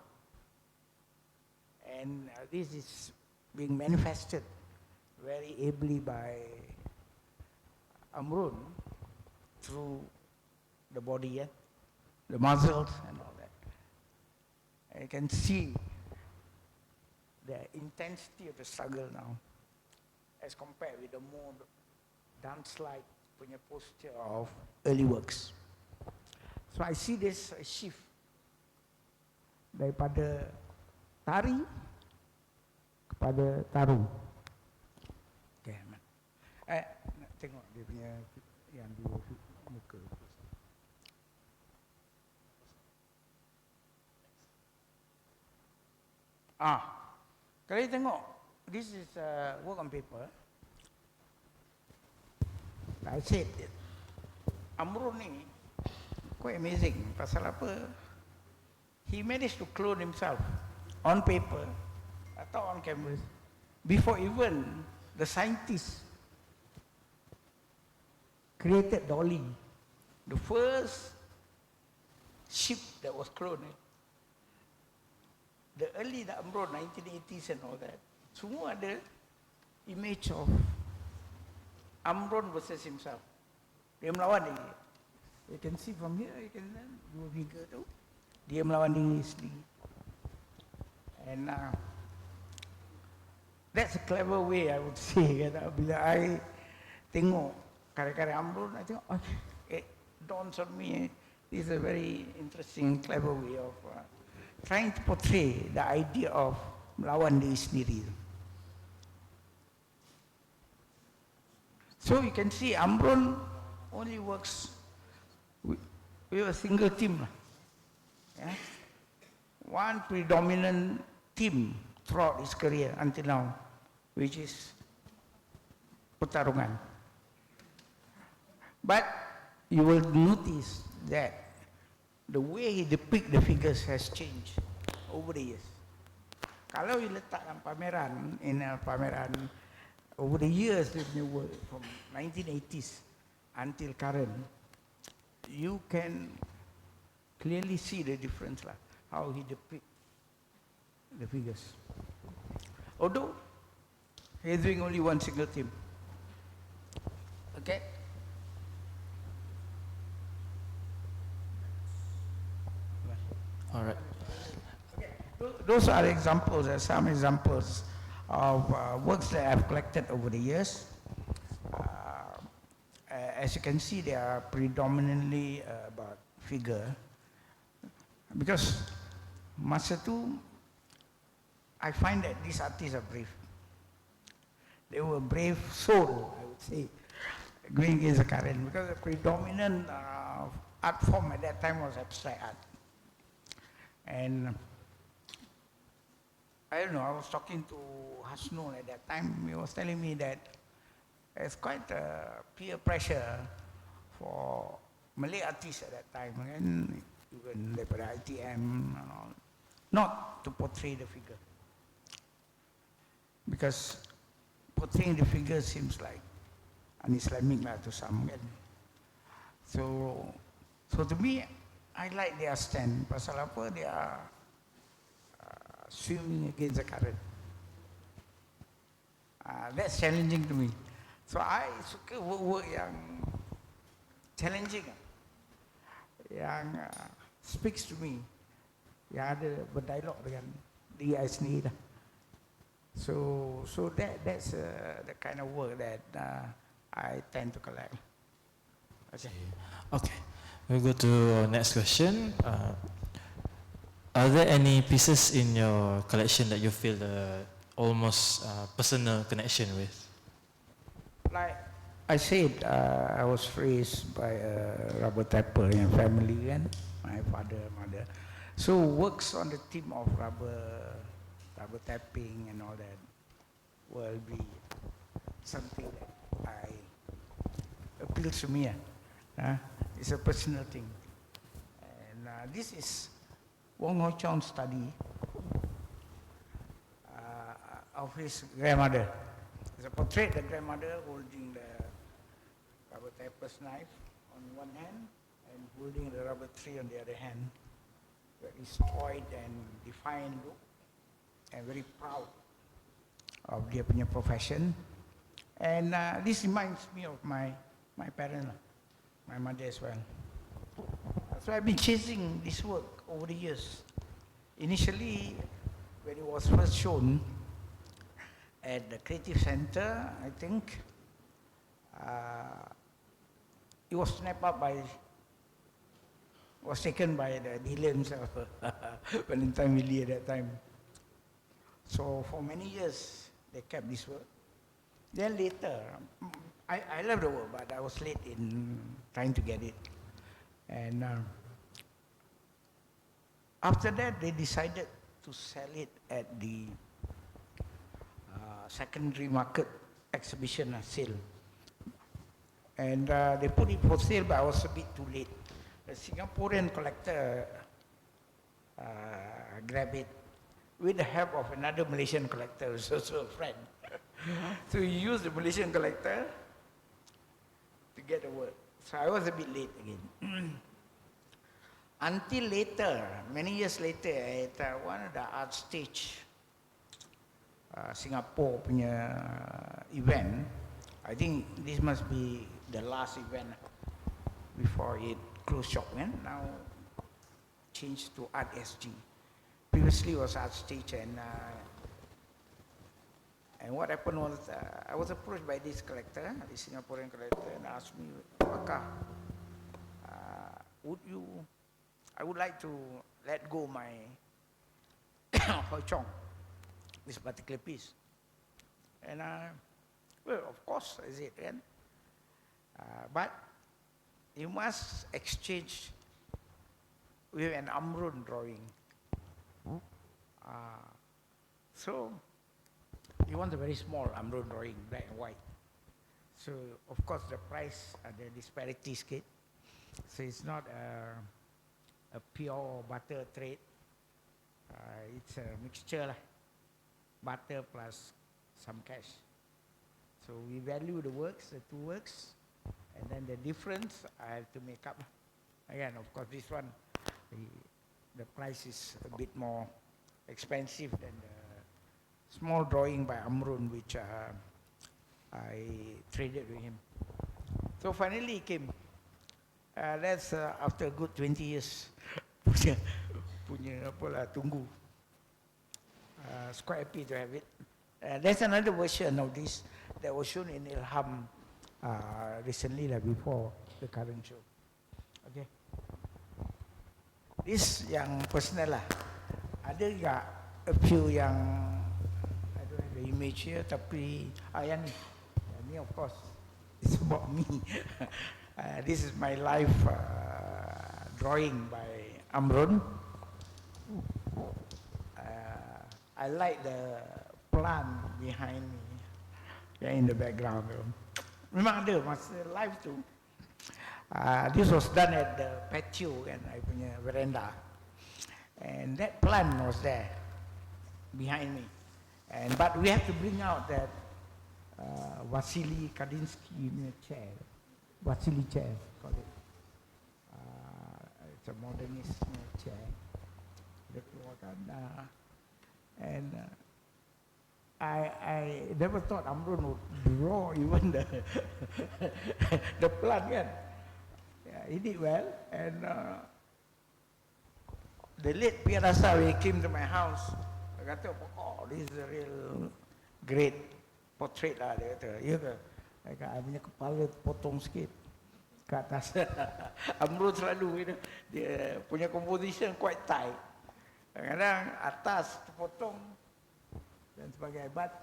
B: And this is being manifested very ably by Amrun through the body, the muscles and all that. You can see the intensity of the struggle now as compared with the more dance slide punya poster of early works. So I see this shift daripada tari kepada tarung. Okay, nak tengok dia punya yang dua muka. Kalau you tengok, this is work on paper. I said, Amrun ni quite amazing. Pasal apa? He managed to clone himself on paper atau on canvas before even the scientists created Dolly, the first ship that was cloned. The early Amrun, 1980s and all that, semua ada image of Amrun versus himself. Dia melawan diri. You can see from here, you can dua figure tu, dia melawan diri sendiri. And that's a clever way, I would say. Bila I tengok karya-karya Amrun, I tengok, it dawns on me, this is a very interesting, clever way of trying to portray the idea of melawan diri sendiri. So you can see Amrun only works with a single team. Yeah? One predominant team throughout his career until now, which is pertarungan. But you will notice that the way he depicts the figures has changed over the years. Kalau you letakkan pameran, pameran over the years, dia punya work from 1980s until current, you can clearly see the difference lah, how he depicts the figures. Although he's doing only one single team. Okay?
A: All right.
B: Those are examples, some examples of works that I've collected over the years. As you can see, they are predominantly about figure. Because masa tu, I find that these artists are brave. They were brave soul, I would say, going against the current. Because the predominant art form at that time was abstract art. And I don't know, I was talking to Hasnul at that time. He was telling me that there's quite a peer pressure for Malay artists at that time, and even daripada ITM, not to portray the figure. Because portraying the figure seems like un-Islamic to some. So to me, I like their stand. Pasal apa? They are swimming against the current. That's challenging to me. So I suka work yang challenging, yang speaks to me, yang ada berdialog dengan diri I sendiri lah. So that's the kind of work that I tend to collect.
A: Okay. We'll go to our next question. Are there any pieces in your collection that you feel almost personal connection with?
B: Like I said, I was raised by a rubber tapper in family, and my father, mother. So works on the theme of rubber tapping and all that will be something that appeals to me. It's a personal thing. And this is Wong Ho Chong's study of his grandmother. It's a portrait of the grandmother holding the rubber tapper's knife on one hand and holding the rubber tree on the other hand. Very stoic and defiant look, and very proud of their profession. And this reminds me of my parents, my mother as well. So I've been chasing this work over the years. Initially, when it was first shown at the Creative Center, I think, it was snapped up by, was taken by the dealer himself, Valentine Willie at that time. So for many years, they kept this work. Then later, I love the work, but I was late in trying to get it. And after that, they decided to sell it at the secondary market exhibition sale. And they put it for sale, but I was a bit too late. A Singaporean collector grabbed it with the help of another Malaysian collector, who's also a friend. So he used the Malaysian collector to get the work. So I was a bit late again. Until later, many years later, at one of the art stage Singapore punya event, I think this must be the last event before it closed shop, and now changed to Art SG. Previously was Art Stage, and what happened was I was approached by this collector, this Singaporean collector, and asked me, Pakar, I would like to let go my Hoi Chong, this particular piece. And well, of course, I said, and, but you must exchange with an Amrun drawing. So he wants a very small Amrun drawing, black and white. So of course the price, the disparity skate. So it's not a pure butter trade. It's a mixture lah. Butter plus some cash. So we value the works, the two works, and then the difference I have to make up. Again, of course, this one, the price is a bit more expensive than the small drawing by Amrun, which I traded with him. So finally he came. That's after a good 20 years. punya apa lah, tunggu. It's quite happy to have it. There's another version of this that was shown in Ilham recently, like before the current show. Okay. This yang personal lah. Ada juga a few yang I don't have the image here, tapi yang ni of course it's about me. This is my life drawing by Amrun. I like the plant behind me, in the background. Memang ada masa live tu. This was done at the patio and I punya veranda, and that plant was there behind me. And but we have to bring out that Vasily Kandinsky chair, Vasily chair, call it. It's a modernist chair. And I never thought Amrun would draw even the plant, kan? Yeah, he did well. And the late Pierre Rasa, when he came to my house, I kata, oh, this is a real great portrait lah. Dia kata, ya ke? I punya kepala potong sikit ke atas. Amrun selalu, dia punya composition quite tight. Kadang-kadang atas terpotong dan sebagainya. But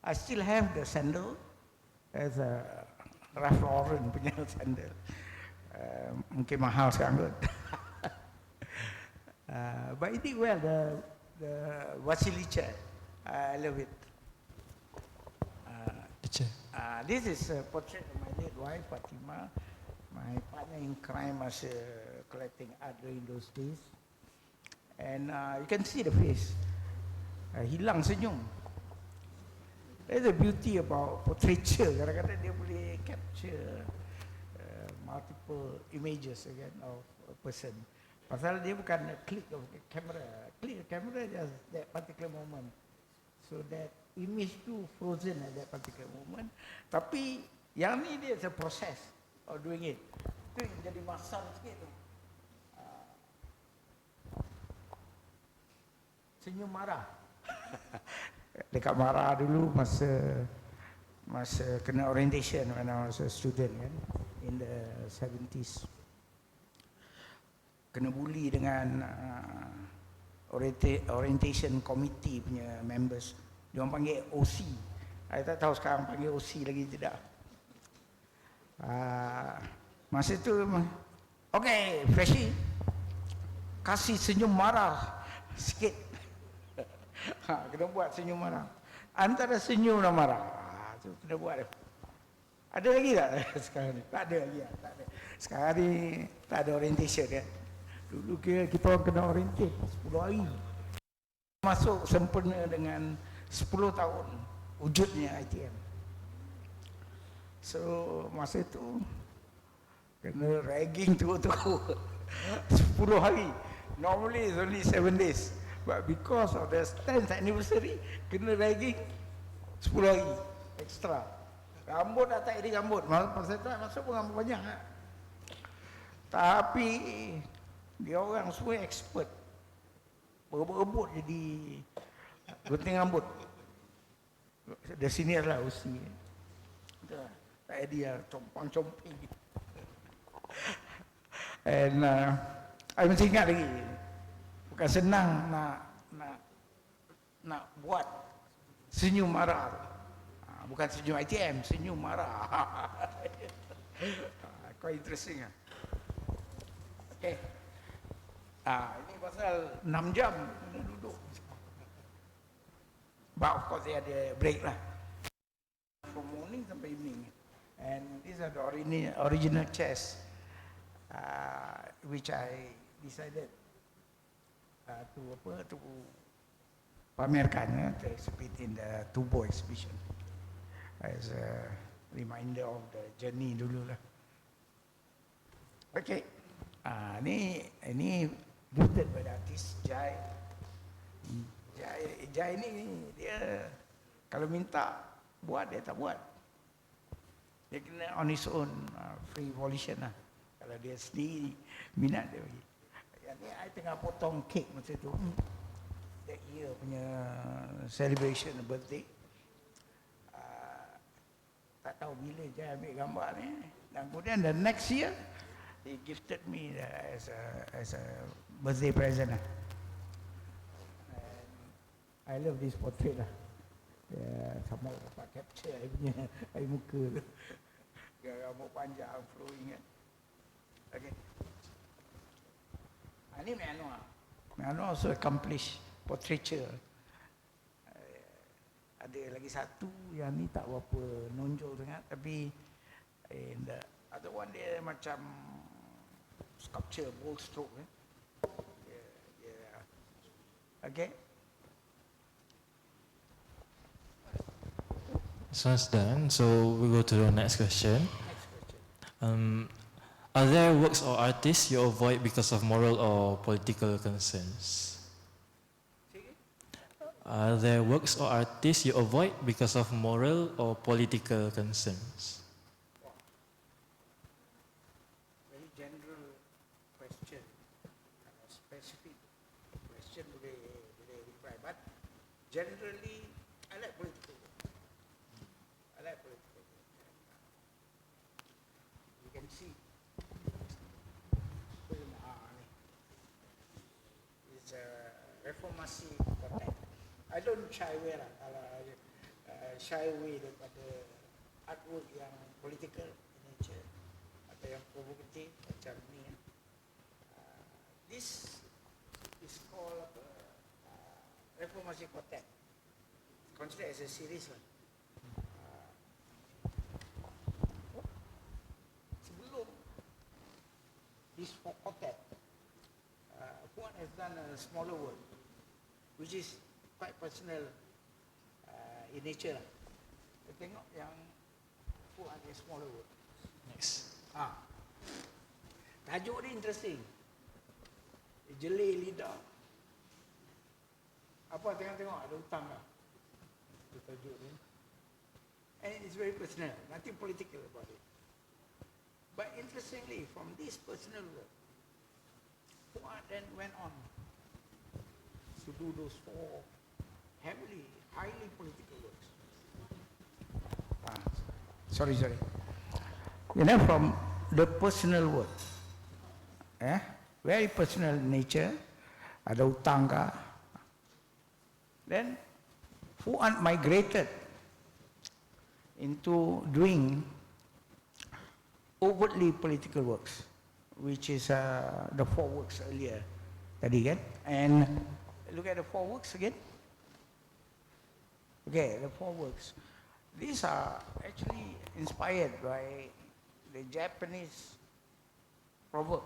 B: I still have the sandal as a Ralph Lauren punya sandal. Mungkin mahal sekarang kot. But it did well, the Vasily chair. I love it. This is a portrait of my late wife, Fatima, my partner in crime as collecting art during those days. And you can see the face. Hilang senyum. There's a beauty about portraiture. Kadang-kadang dia boleh capture multiple images again of a person. Pasal dia bukan a click of the camera. Click the camera just that particular moment. So that image tu frozen at that particular moment. Tapi yang ni dia a process of doing it. Itu yang jadi masam sikit tu. Senyum marah. Dekat marah dulu masa masa kena orientation when I was a student kan, in the 70s. Kena bully dengan orientation committee punya members. Dia orang panggil OC. Saya tak tahu sekarang panggil OC lagi tidak. Masa itu, okay, Freshie, kasih senyum marah sikit. Kena buat senyum marah. Antara senyum dan marah, tu kena buat. Ada lagi tak sekarang ni? Tak ada lagi. Tak ada. Sekarang ni tak ada orientation kan. Dulu kita orang kena orientate 10 hari. Masuk sempurna dengan 10 tahun wujudnya ITM. So masa itu kena ragging teruk-teruk 10 hari. Normally it's only 7 days, but because of the 10th anniversary kena ragging 10 hari extra. Rambut dah tak ada rambut. Masa tu masuk pun rambut banyak lah. Tapi dia orang semua expert, berebut jadi gunting rambut. Dari sini adalah usi. Tak dia compang-comping. And I masih ingat lagi, bukan senang nak buat senyum marah. Bukan senyum ITM, senyum marah. Quite interesting lah. Okay. Ini pasal 6 jam kena duduk. But of course dia ada break lah. From morning sampai evening. And these are the original chairs which I decided to pamerkan, to exhibit in the Tubo exhibition as a reminder of the journey dulu lah. Okay, ini gifted by the artist Jai. Jai ni dia kalau minta buat dia tak buat. Dia kena on his own, free volition lah. Kalau dia sendiri minat dia bagi. Yang ni I tengah potong kek masa tu. That year punya celebration birthday. Tak tahu bila Jai ambil gambar ni. Dan kemudian the next year he gifted me as a birthday present lah. And I love this portrait lah. Sama dapat capture I punya air muka tu. Rambut panjang flowing kan. Okay. Ini Myanmar. Myanmar also accomplished portraiture. Ada lagi satu yang ni tak berapa nonjol sangat, tapi the other one dia macam sculpture bold stroke kan. Okay.
A: This one's done, so we go to the next question. Are there works or artists you avoid because of moral or political concerns? Are there works or artists you avoid because of moral or political concerns?
B: Very general question, specific question boleh reply, but generally I like political. You can see film it's a reformasi content. I don't shy away lah, kalau shy away daripada artwork yang political in nature atau yang provokatif macam ni. This is called reformasi content. Consider as a series lah. Sebelum this quartet, Puan has done a smaller work, which is quite personal in nature lah. Kita tengok yang Puan ada smaller work.
A: Next.
B: Tajuk dia interesting. Jelai lidah. Apa tengok ada hutang lah. Itu tajuk dia. And it's very personal, nothing political about it. But interestingly, from this personal work, Puan then went on to do those 4 highly political works. sorry. You know, from the personal work, very personal nature, ada hutang kah. Then Fuad migrated into doing overtly political works, which is the 4 works earlier tadi kan. And look at the 4 works again. Okay, the 4 works. These are actually inspired by the Japanese proverb,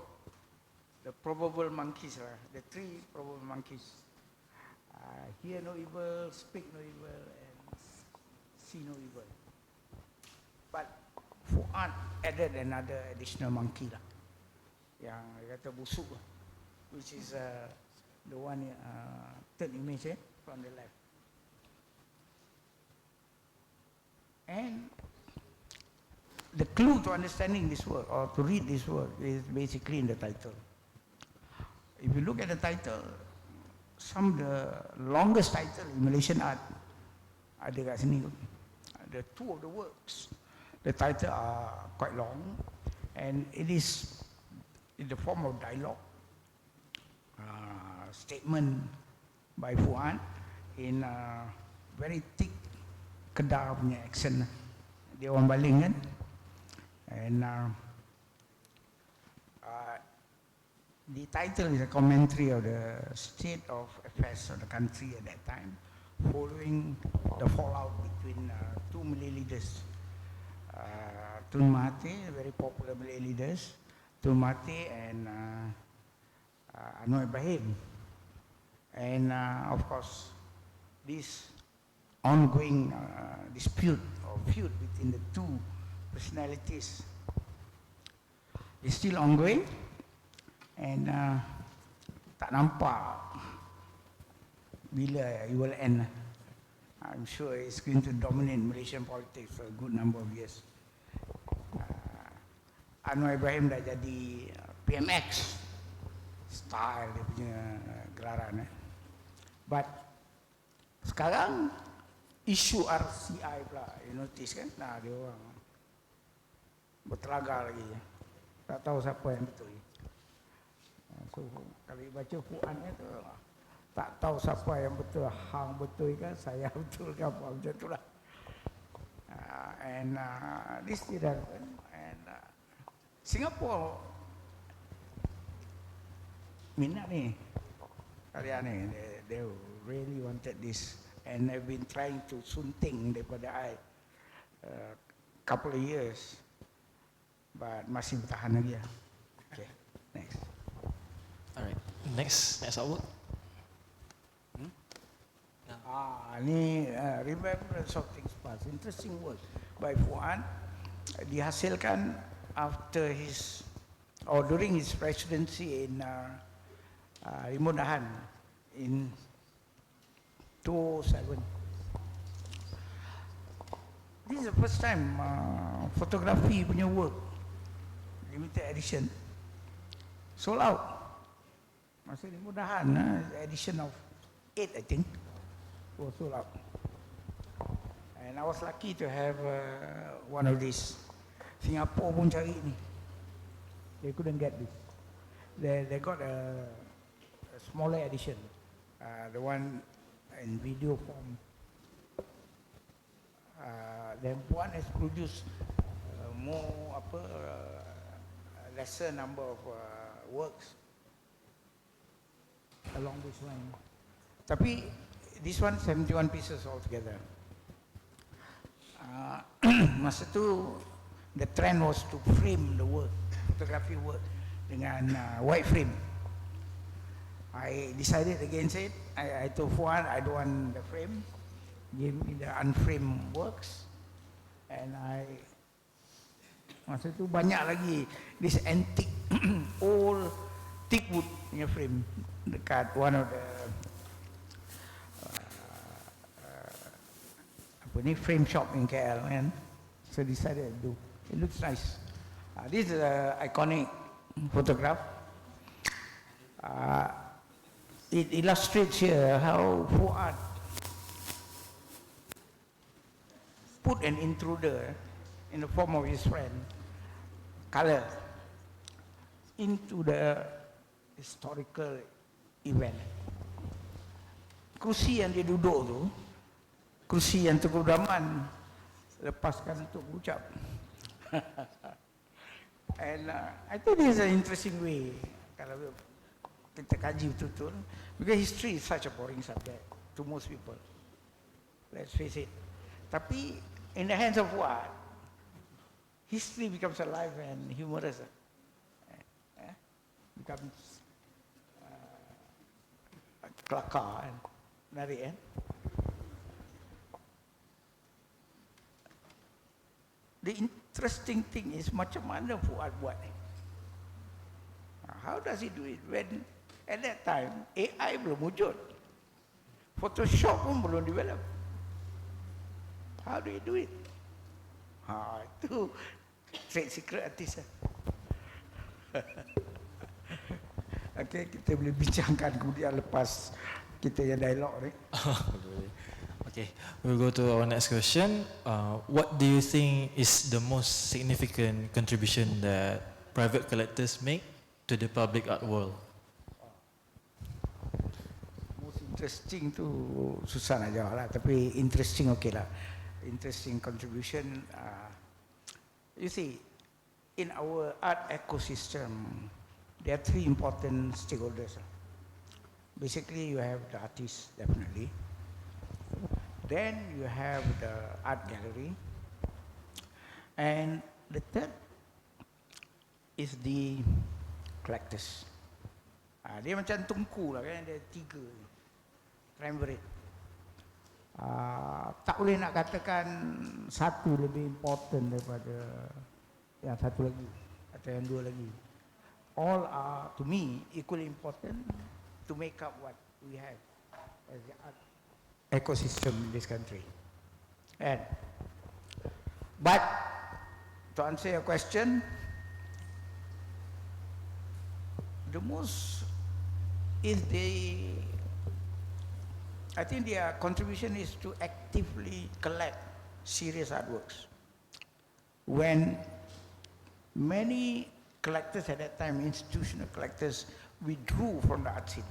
B: the probable monkeys, the 3 probable monkeys. Hear no evil, speak no evil, and see no evil. But Fuad added another additional monkey lah, yang dia kata busuk lah, which is the one third image from the left. And the clue to understanding this work or to read this work is basically in the title. If you look at the title, some of the longest title in Malaysian art ada kat sini. The 2 of the works, the title are quite long, and it is in the form of dialogue, statement by Fuad in very thick Kedah punya accent. Dia orang Baling kan. And the title is a commentary of the state of affairs of the country at that time, following the fallout between 2 Malay leaders. Tun Mahathir, very popular Malay leaders, Tun Mahathir and Anwar Ibrahim. And of course, this ongoing dispute or feud between the 2 personalities is still ongoing. And tak nampak bila it will end. I'm sure it's going to dominate Malaysian politics for a good number of years. Anwar Ibrahim dah jadi PMX style dia punya gelaran. But sekarang isu RCI pula, you notice kan? Nah, dia orang bertelaga lagi. Tak tahu siapa yang betul. So, kalau baca Fuadnya tu tak tahu siapa yang betul, hang betul ke, saya betul ke, apa macam itulah. And this tidak, and Singapore minat ni, kalian ni, they really wanted this, and they've been trying to sunting daripada couple of years, but masih bertahan lagi lah. Okay, next.
A: Alright, next artwork.
B: Ni Remembrance of Things Past, interesting work by Fuad, dihasilkan after his or during his presidency in Rimudahan in 2007. This is the first time photography punya work, limited edition, sold out. Masa Rimudahan, edition of 8 I think, was sold out. And I was lucky to have one of these. Singapore pun cari ni. They couldn't get this. They got a smaller edition, the one in video form. Then one has produced more lesser number of works along this line. Tapi this one 71 pieces altogether. Masa tu the trend was to frame the work, photography work dengan white frame. I decided against it. I told Fuad I don't want the frame, give me the unframed works. And masa tu banyak lagi this antique old teak wood punya frame dekat one of the frame shop in KL, kan? So decided to do. It looks nice. This is an iconic photograph. It illustrates here how Fuad put an intruder in the form of his friend, color, into the historical event. Kerusi yang dia duduk tu, kerusi yang Tengku Abdul lepaskan untuk ucap. And I think this is an interesting way kalau kita kaji betul-betul, because history is such a boring subject to most people. Let's face it. Tapi in the hands of what? History becomes alive and humorous. Becomes kelakar kan, menarik kan. The interesting thing is macam mana Fuad buat ni. How does he do it when at that time AI belum wujud, Photoshop pun belum develop. How do you do it? Itu trade secret artist. Okay, kita boleh bincangkan kemudian lepas kita yang dialog ni.
A: Okay, we'll go to our next question. What do you think is the most significant contribution that private collectors make to the public art world?
B: Most interesting tu susah nak jawab lah, tapi interesting okay lah. Interesting contribution. You see, in our art ecosystem, there are three important stakeholders. Basically, you have the artist, definitely. Then you have the art gallery. And the third is the collectors. Dia macam tungku lah kan, ada tiga triumvirate. Tak boleh nak katakan satu lebih important daripada yang satu lagi atau yang dua lagi. All are, to me, equally important to make up what we have as the art ecosystem in this country. But to answer your question, the most is I think their contribution is to actively collect serious artworks. When many collectors at that time, institutional collectors, withdrew from the art scene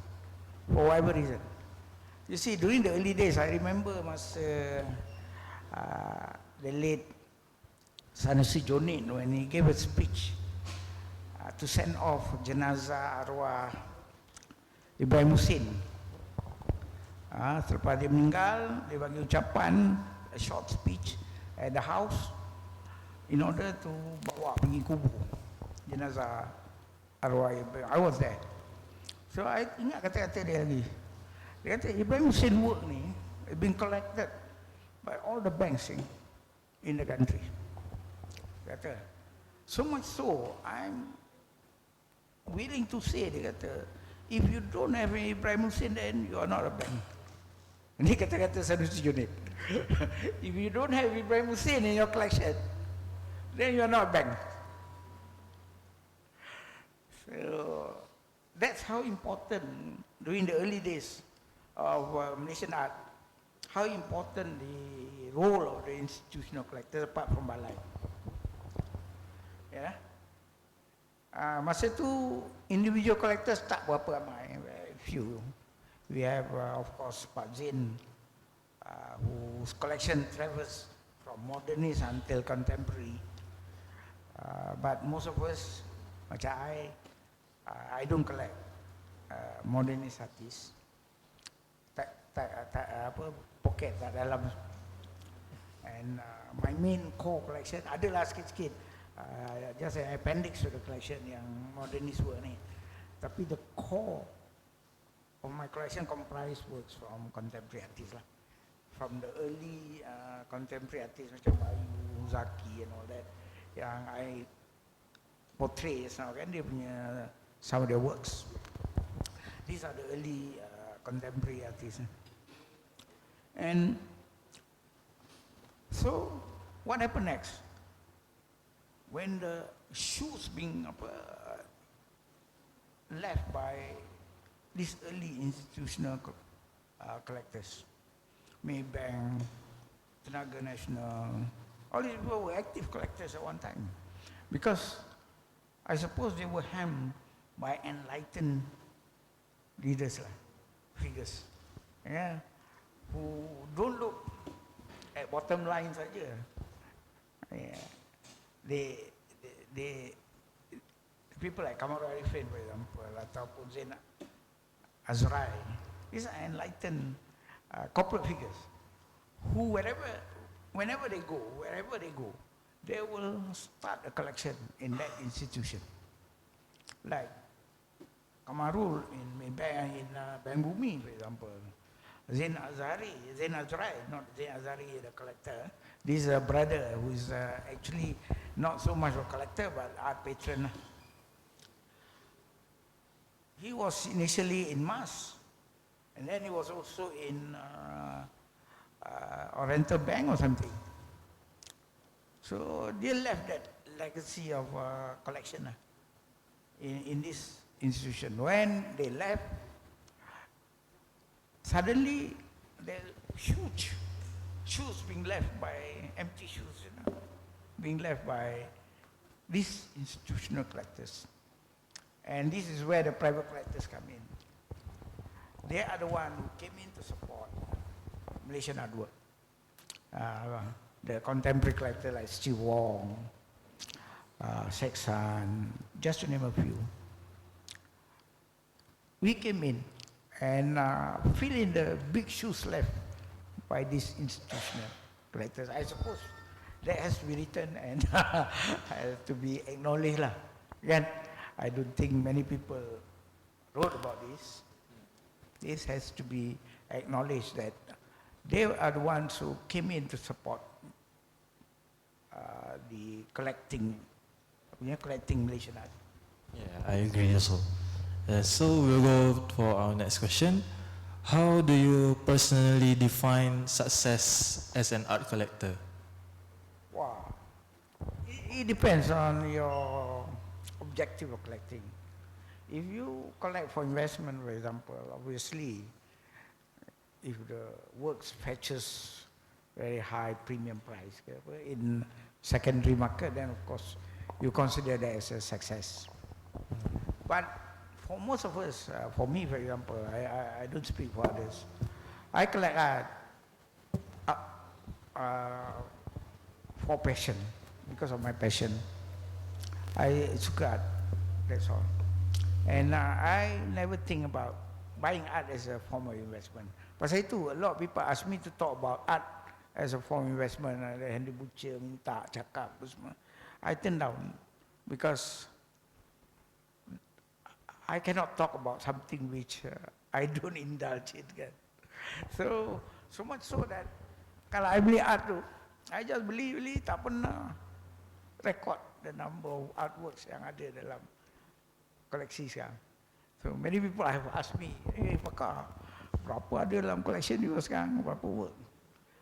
B: for whatever reason. You see, during the early days, I remember masa the late Sanusi Jonin, when he gave a speech to send off jenazah arwah Ibrahim Hussein. Selepas dia meninggal, dia bagi ucapan, a short speech at the house in order to bawa pergi kubur jenazah arwah Ibrahim. I was there. So I ingat kata-kata dia lagi. Dia kata Ibrahim Hussein work ni been collected by all the banks in the country. Dia kata, so much so I'm willing to say, dia kata, if you don't have Ibrahim Hussein, then you are not a bank. Ini kata-kata Sanusi Junid. If you don't have Ibrahim Hussein in your collection, then you are not a bank. So that's how important during the early days of Malaysian art, how important the role of the institutional collector apart from Balai. Yeah. Masa tu individual collectors tak berapa ramai, very few. We have of course Pak Zain, whose collection travels from modernist until contemporary. But most of us, macam I don't collect modernist artists. Tak apa, pocket tak dalam. And my main core collection adalah sikit-sikit, just an appendix to the collection yang modernist work ni. Tapi the core of my collection comprise works from contemporary artists lah. From the early contemporary artists macam Bayu, Zaki and all that, yang I portray now kan, dia punya some of their works. These are the early contemporary artists. And so, what happened next? When the shoes being left by these early institutional collectors, Maybank, Tenaga Nasional, All these people were active collectors at one time. Because I suppose they were hammed by enlightened leaders, figures, yeah, who don't look at bottom line saja. Yeah. They people like Kamaru Arifin, for example, ataupun Zain Azrai, these are enlightened corporate figures who whenever they go, wherever they go, they will start a collection in that institution. Like Kamarul in Bank Bumi, for example. Zain Azrai, not Zain Azari, the collector. This is a brother who is actually not so much a collector but art patron. He was initially in MAS, and then he was also in Oriental Bank or something. So they left that legacy of collection in this institution. When they left, suddenly there are huge shoes being left by empty shoes, being left by these institutional collectors. And this is where the private collectors come in. They are the one who came in to support Malaysian artwork. The contemporary collector like Steve Wong, Seksan, just to name a few. We came in and fill in the big shoes left by these institutional collectors. I suppose that has to be written and has to be acknowledged. Again, I don't think many people wrote about this. This has to be acknowledged that they are the ones who came in to support the collecting Malaysian art.
A: Yeah, I agree also. So we'll go for our next question. How do you personally define success as an art collector?
B: Wow. It depends on your objective of collecting. If you collect for investment, for example, obviously, if the works fetches very high premium price in secondary market, then of course you consider that as a success. But for most of us, for me, for example, I don't speak for others. I collect art for passion, because of my passion. I suka art, that's all. And I never think about buying art as a form of investment. Pasal itu, a lot of people ask me to talk about art as a form of investment. Henry Butcher minta cakap semua. I turn down because I cannot talk about something which I don't indulge in. So much so that kalau I beli art tu, I just beli tak pernah record the number of artworks yang ada dalam koleksi sekarang. So many people have asked me, Pakar, berapa ada dalam collection you sekarang, berapa work?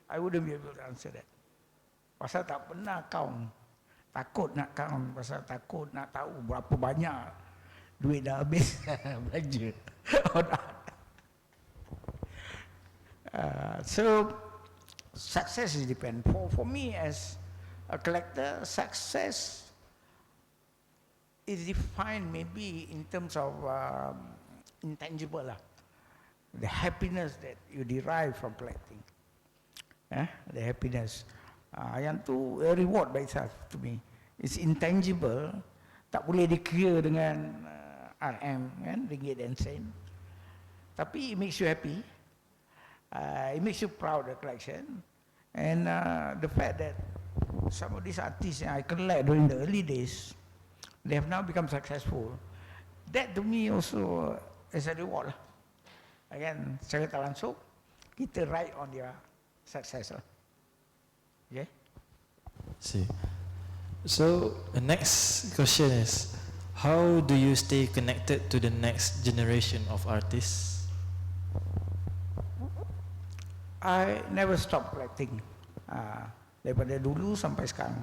B: I wouldn't be able to answer that. Pasal tak pernah count. Takut nak count, pasal takut nak tahu berapa banyak duit dah habis belanja. So success is depend. For me as a collector, success is defined maybe in terms of intangible the happiness that you derive from collecting. The happiness. Yang tu a reward by itself to me. It's intangible, tak boleh dikira dengan RM, kan, ringgit and sen. Tapi it makes you happy. It makes you proud of the collection. And the fact that some of these artists I collect during the early days, they have now become successful. That to me also is a reward. Again, secara tak langsung, kita ride on their success. Okay?
A: See. So the next question is, how do you stay connected to the next generation of artists?
B: I never stop collecting. Daripada dulu sampai sekarang,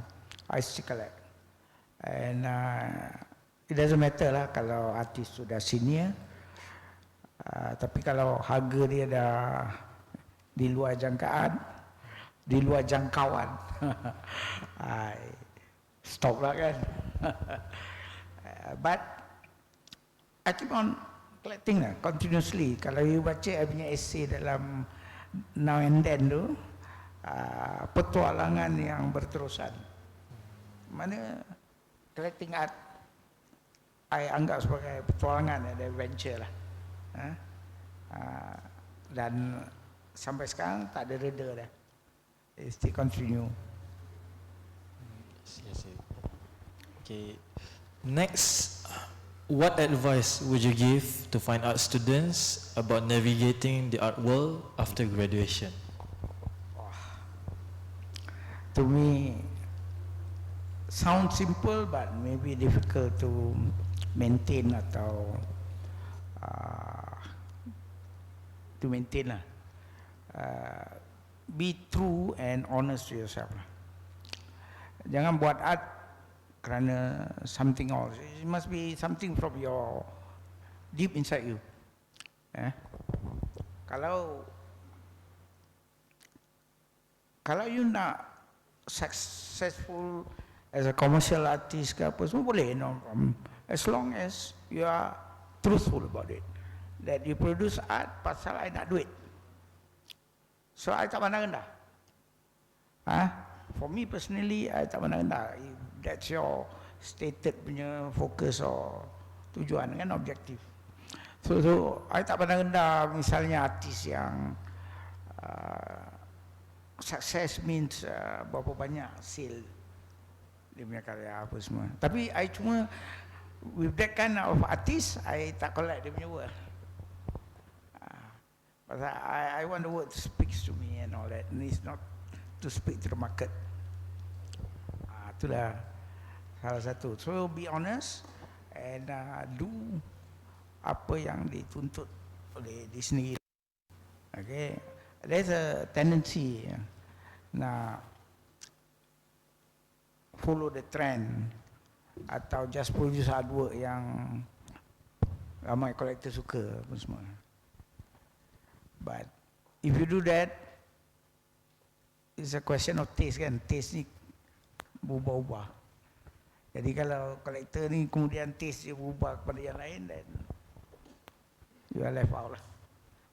B: I still collect. And it doesn't matter lah kalau artis sudah senior, tapi kalau harga dia dah di luar jangkaan, di luar jangkauan. Stop lah kan. But I keep on collecting lah, continuously. Kalau you baca I punya essay dalam Now and Then tu, petualangan yang berterusan. Mana collecting art I anggap sebagai petualangan, ada adventure lah. Dan sampai sekarang tak ada reda dah. It still continue.
A: Yes. Okay. Next, what advice would you give to fine art students about navigating the art world after graduation?
B: To me, sounds simple but maybe difficult to maintain atau lah. Be true and honest to yourself lah. Jangan buat art kerana something else. It must be something from your deep inside you. Kalau you nak successful as a commercial artist ke apa semua boleh, no problem. As long as you are truthful about it, that you produce art pasal I nak duit. So I tak pandang rendah. For me personally, I tak pandang rendah. If that's your stated punya focus or tujuan kan, objektif. So I tak pandang rendah misalnya artis yang success means berapa banyak sale dia punya karya apa semua. Tapi I cuma with that kind of artist, I tak collect dia punya work. But I want the work to speak to me and all that, and it's not to speak to the market. Itulah salah satu. So be honest and do apa yang dituntut oleh diri sendiri. Okay, there's a tendency nak follow the trend atau just produce artwork yang ramai kolektor suka apa semua. But if you do that, it's a question of taste kan. Taste ni berubah-ubah. Jadi kalau kolektor ni kemudian taste dia berubah kepada yang lain, then you are left out lah.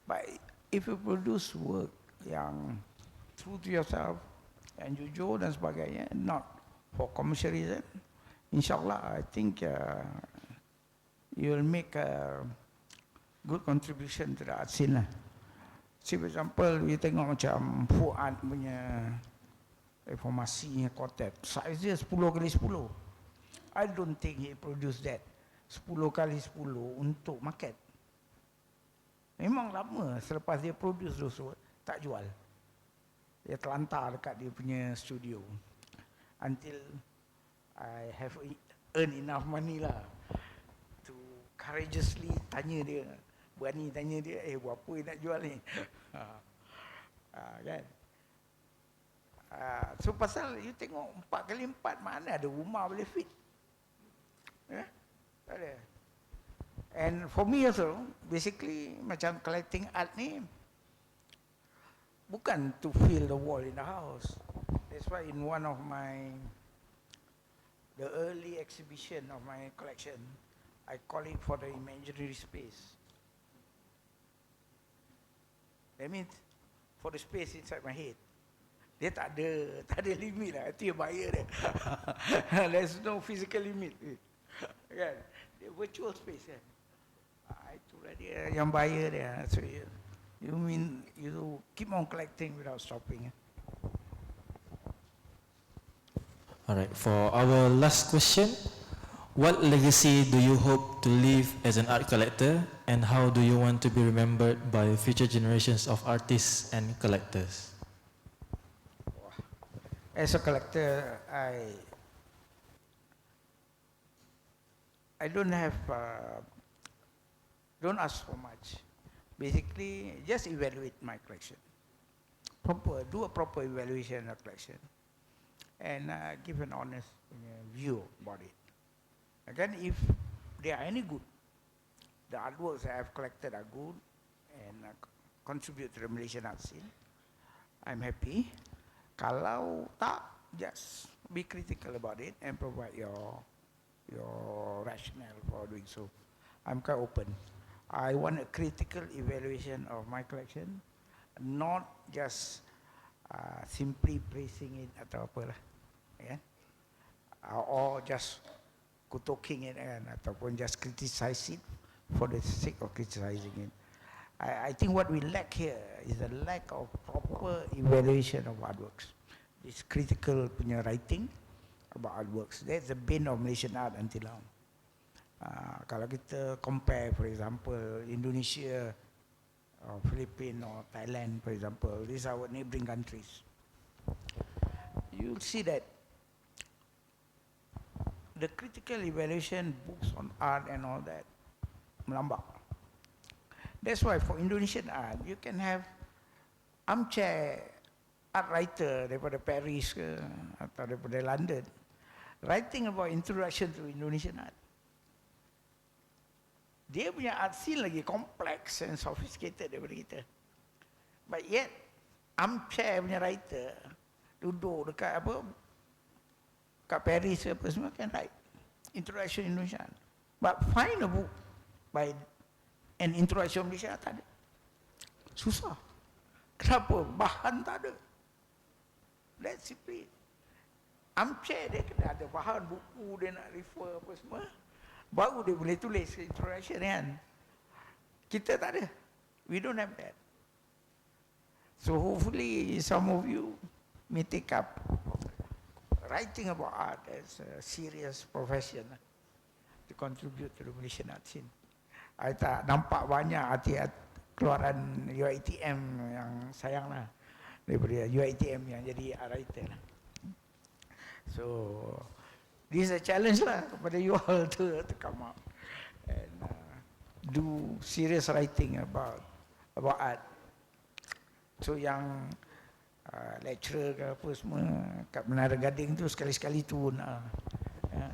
B: But if you produce work yang true to yourself, yang jujur dan sebagainya, not for commercial reason, insyaAllah I think you will make a good contribution to the art scene lah. See, for example, you tengok macam Fuad punya reformasinya quartet, size dia 10 kali 10. I don't think he produced that 10 kali 10 untuk market. Memang lama selepas dia produce those work, tak jual. Dia terlantar dekat dia punya studio until I have earned enough money lah to courageously tanya dia, berani tanya dia, berapa yang nak jual ni? Kan? So pasal you tengok 4 kali 4 mana ada rumah boleh fit? Tak ada. And for me also, basically macam collecting art ni bukan to fill the wall in the house. That's why in one of the early exhibition of my collection, I call it for the imaginary space. That means for the space inside my head. Dia tak ada limit lah. Itu yang bahaya dia. There's no physical limit. Kan? Dia virtual space kan. Itulah dia yang bahaya dia. So you mean you keep on collecting without stopping.
A: Alright, for our last question, what legacy do you hope to leave as an art collector, and how do you want to be remembered by future generations of artists and collectors?
B: As a collector, I don't have, don't ask for much. Basically, just evaluate my collection. Do a proper evaluation of collection, and give an honest view about it. Again, if they are any good, the artworks I have collected are good and contribute to the Malaysian art scene, I'm happy. Kalau tak, just be critical about it and provide your rationale for doing so. I'm quite open. I want a critical evaluation of my collection, not just simply praising it atau apalah, ya. Or just kutoking it kan, ataupun just criticize it for the sake of criticizing it. I think what we lack here is a lack of proper evaluation of artworks. This critical punya writing about artworks. That's the bane of Malaysian art until now. Kalau kita compare, for example, Indonesia, or Philippines, or Thailand, for example, these are our neighboring countries. You'll see that the critical evaluation books on art and all that melambak. That's why for Indonesian art, you can have armchair art writer daripada Paris ke atau daripada London writing about introduction to Indonesian art. Dia punya art scene lagi complex and sophisticated daripada kita. But yet, armchair punya writer duduk dekat apa, kat Paris ke apa semua can write introduction Indonesia. But find a book by an introduction Malaysia tak ada. Susah. Kenapa? Bahan tak ada. That's simply. Armchair dia kena ada bahan, buku dia nak refer apa semua, baru dia boleh tulis introduction kan. Kita tak ada. We don't have that. So hopefully some of you may take up writing about art as a serious profession to contribute to the Malaysian art scene. I tak nampak banyak keluaran UiTM yang sayang lah daripada UiTM yang jadi art writer lah. So this is a challenge lah kepada you all to come up and do serious writing about art. So yang lecturer ke apa semua kat Menara Gading tu sekali-sekali turun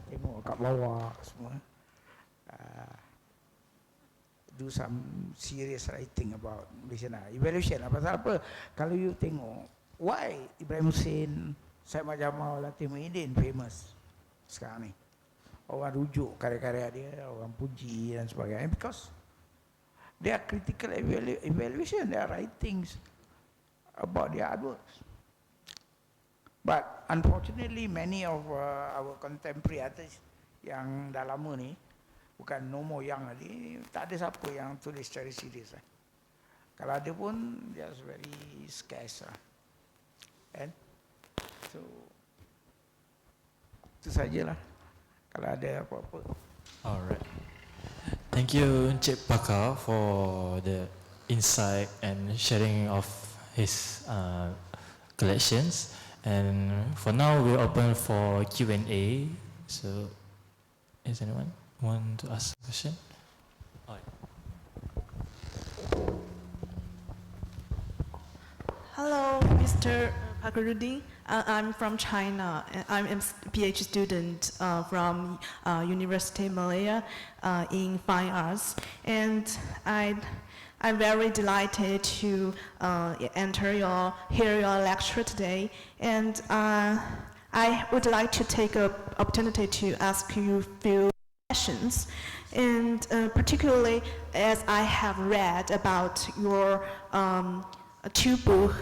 B: tengok kat bawah semua, do some serious writing about Malaysian art. Evaluation pasal apa? Kalau you tengok why Ibrahim Hussein, Syed Mat Jamal, Latif Muhyiddin famous sekarang ni, orang rujuk karya-karya dia, orang puji dan sebagainya, because they are critical evaluation, they are writings about their artworks. But unfortunately many of our contemporary artists yang dah lama ni, bukan no more young lagi, tak ada siapa yang tulis secara serius lah. Kalau ada pun just very scarce lah. And so itu sajalah kalau ada apa-apa.
A: Alright. Thank you Encik Pakar for the insight and sharing of his collections. And for now, we're open for Q&A. So, is anyone want to ask a question?
C: Hello, Mr. Pakarudin. I'm from China. I'm a PhD student from University Malaya in Fine Arts, and I'm very delighted to hear your lecture today, and I would like to take an opportunity to ask you a few questions, and particularly as I have read about your two-book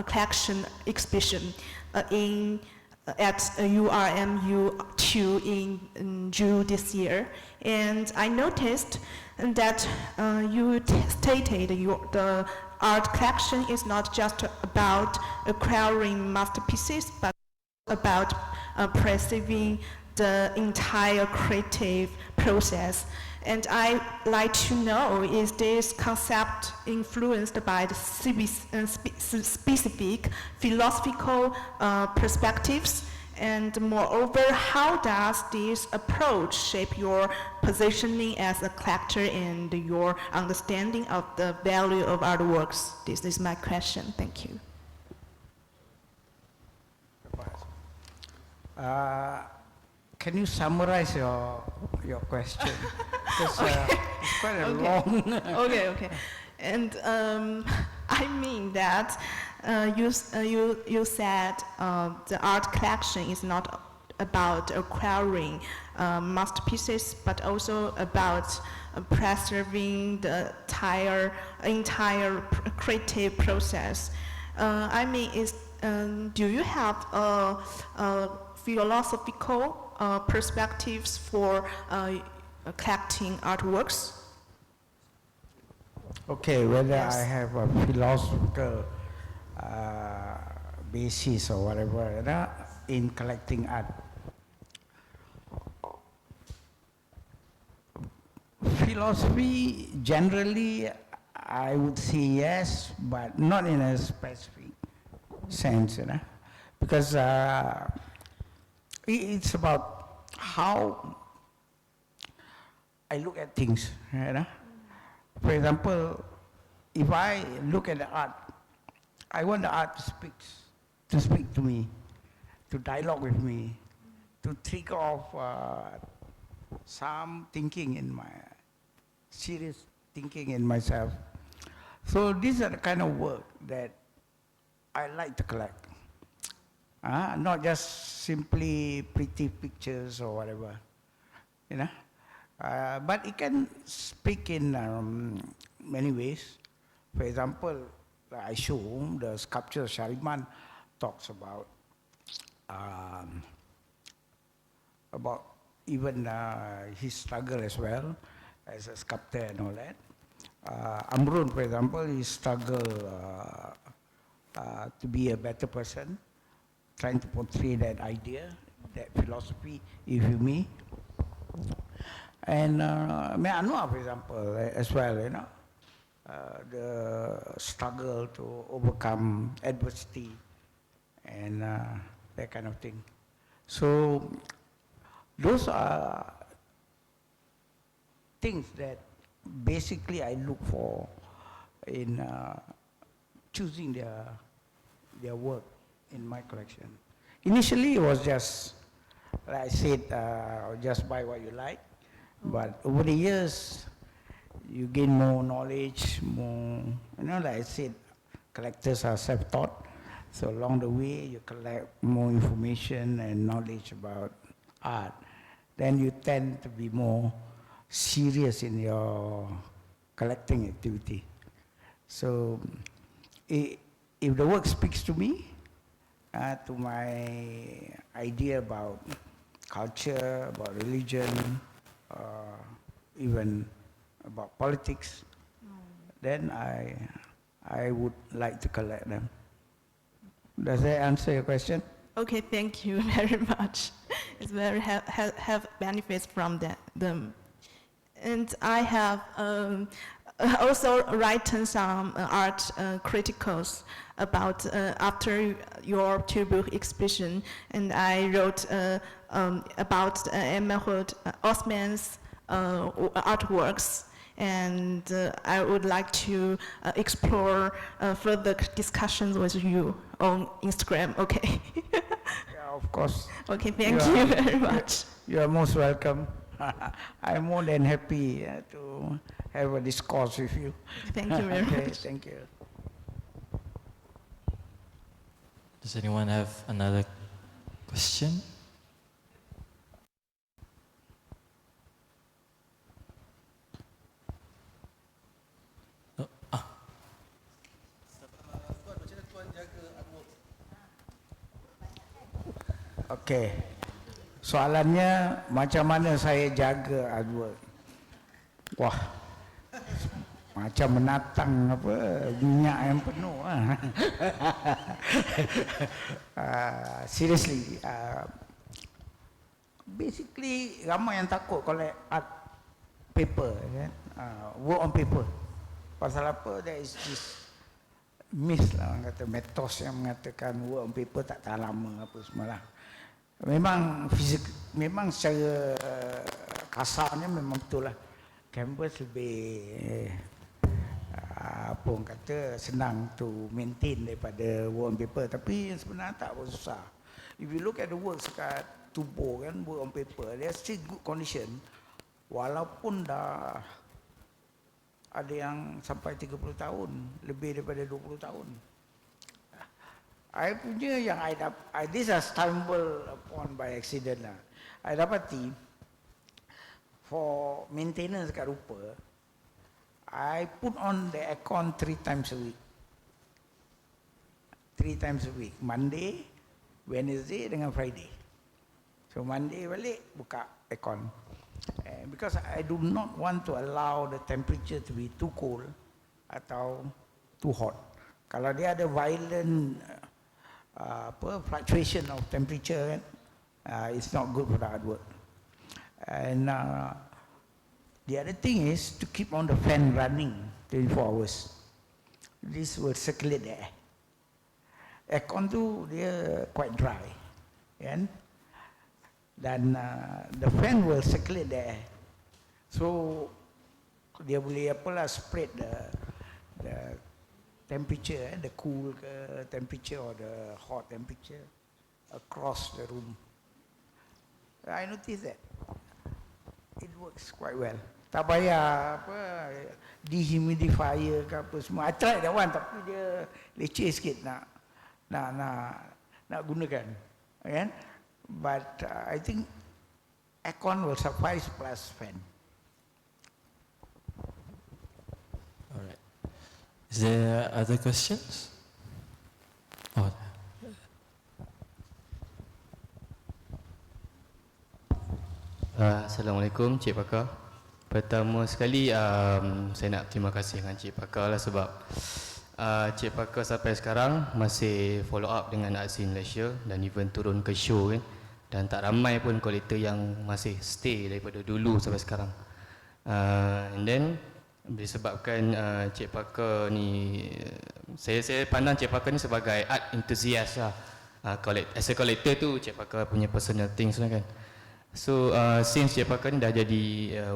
C: collection exhibition at URMU2 in June this year, and I noticed that you stated the art collection is not just about acquiring masterpieces, but about perceiving the entire creative process. And I'd like to know, is this concept influenced by the specific philosophical perspectives? And moreover, how does this approach shape your positioning as a collector and your understanding of the value of artworks? This is my question. Thank you.
B: Can you summarize your question? Because it's quite a long.
C: Okay. And I mean that you said the art collection is not about acquiring masterpieces, but also about preserving the entire creative process. I mean, do you have philosophical perspectives for collecting artworks?
B: Okay, whether
C: Yes.
B: I have a philosophical basis or whatever, in collecting art. Philosophy, generally, I would say yes, but not in a specific sense, because it's about how I look at things, For example, if I look at the art, I want the art to speak to me, to dialogue with me, to trigger off some thinking in serious thinking in myself. So these are the kind of work that I like to collect. Not just simply pretty pictures or whatever, But it can speak in many ways. For example, I show the sculpture Shariman talks about even his struggle as well as a sculptor and all that. Amrun, for example, he struggled to be a better person, trying to portray that idea, that philosophy, if you may. And Anwar, for example, as well, the struggle to overcome adversity and that kind of thing. So those are things that basically I look for in choosing their work in my collection. Initially, it was just, like I said, just buy what you like. But over the years, you gain more knowledge, more, like I said, collectors are self-taught. So along the way, you collect more information and knowledge about art. Then you tend to be more serious in your collecting activity. So if the work speaks to me, to my idea about culture, about religion, even about politics, then I would like to collect them. Does that answer your question?
C: Okay, thank you very much. It's very have benefits from them. And I have also written some art criticals about after your two-book exhibition, and I wrote about Ahmed Osman's artworks, and I would like to explore further discussions with you on Instagram. Okay.
B: Yeah, of course.
C: Okay, thank you very much.
B: You are most welcome. I'm more than happy to have a discourse with you.
C: Thank you very
B: Okay,
C: much.
B: thank you.
A: Does anyone have another question?
B: Okey. Soalannya macam mana saya jaga artwork? Wah. Macam menatang minyak yang penuh. Seriously, basically ramai yang takut collect art paper, kan? Work on paper. Pasal apa? There is this myth lah, orang kata mitos yang mengatakan work on paper tak tahan lama apa semalah. Memang memang secara kasarnya memang betul lah. Canvas lebih apa orang kata senang to maintain daripada work on paper, tapi sebenarnya tak apa susah. If you look at the work sekat tubuh kan, work on paper, they are still good condition walaupun dah ada yang sampai 30 tahun, lebih daripada 20 tahun. I punya yang this I stumble upon by accident lah. I dapati for maintenance kat rupa, I put on the aircon 3 times a week. 3 times a week, Monday, Wednesday dengan Friday. So Monday balik buka aircon. Because I do not want to allow the temperature to be too cold atau too hot. Kalau dia ada violent fluctuation of temperature, it's not good for the artwork. And the other thing is to keep on the fan running 24 hours. This will circulate the air. Aircon tu dia quite dry, kan? Dan the fan will circulate the air. So dia boleh apalah spread the temperature, the cool temperature or the hot temperature across the room. I noticed that it works quite well. Tak payah apa dehumidifier ke apa semua. I tried that one tapi dia leceh sikit nak gunakan, kan? But I think aircon will suffice plus fan.
A: Alright. Is there other questions? Oh.
D: Assalamualaikum Cik Pakar. Pertama sekali saya nak terima kasih dengan Cik Pakar lah sebab Cik Pakar sampai sekarang masih follow up dengan Art Scene Malaysia dan even turun ke show kan. Dan tak ramai pun kolektor yang masih stay daripada dulu sampai sekarang. And then disebabkan Cik Pakar ni, saya pandang Cik Pakar ni sebagai art enthusiast lah. As a collector tu Cik Pakar punya personal things lah kan. So since Cik Pakar ni dah jadi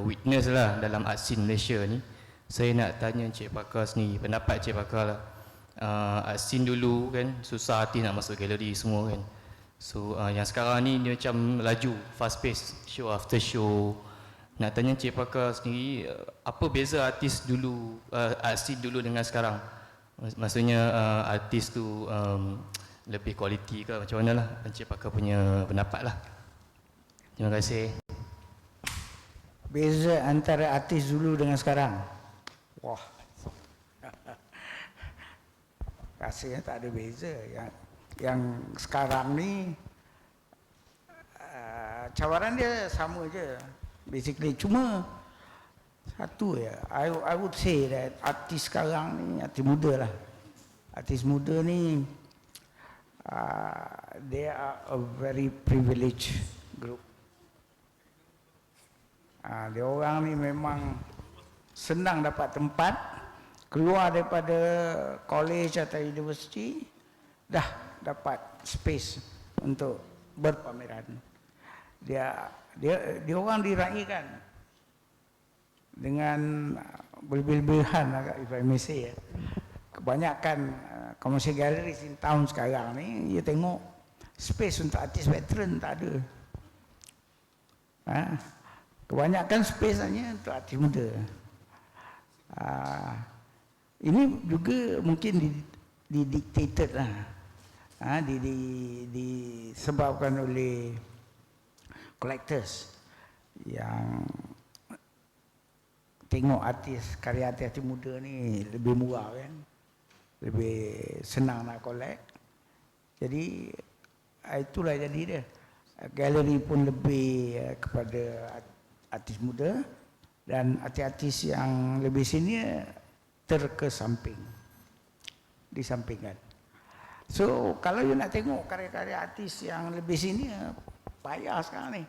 D: witness lah dalam Art Scene Malaysia ni, saya nak tanya Cik Pakar sendiri, pendapat Cik Pakar lah. Art scene dulu kan susah hati nak masuk galeri semua kan. So yang sekarang ni dia macam laju, fast pace, show after show. Nak tanya Cik Pakar sendiri, apa beza artis dulu, art scene dulu dengan sekarang? Maksudnya artis tu lebih quality ke macam mana lah? Cik Pakar punya pendapat lah. Terima kasih.
B: Beza antara artis dulu dengan sekarang? Wah, rasanya tak ada beza. Yang sekarang ni cabaran dia sama je basically, cuma satu ya, I would say that artis sekarang ni, artis muda lah, artis muda ni they are a very privileged group. Dia orang ni memang senang dapat tempat, keluar daripada college atau universiti dah dapat space untuk berpameran. Dia orang diraihkan dengan berlebihan agak, if I may say ya. Kebanyakan commercial galleries in town sekarang ni, dia tengok space untuk artis veteran tak ada. Kebanyakan space hanya untuk artis muda. Ini juga mungkin didictated lah, disebabkan oleh collectors yang tengok karya artis muda ni lebih murah kan, lebih senang nak collect. Jadi itulah jadi dia. Galeri pun lebih kepada artis muda dan artis-artis yang lebih senior terkesamping, disampingkan. So kalau you nak tengok karya-karya artis yang lebih senior, payah sekarang ni.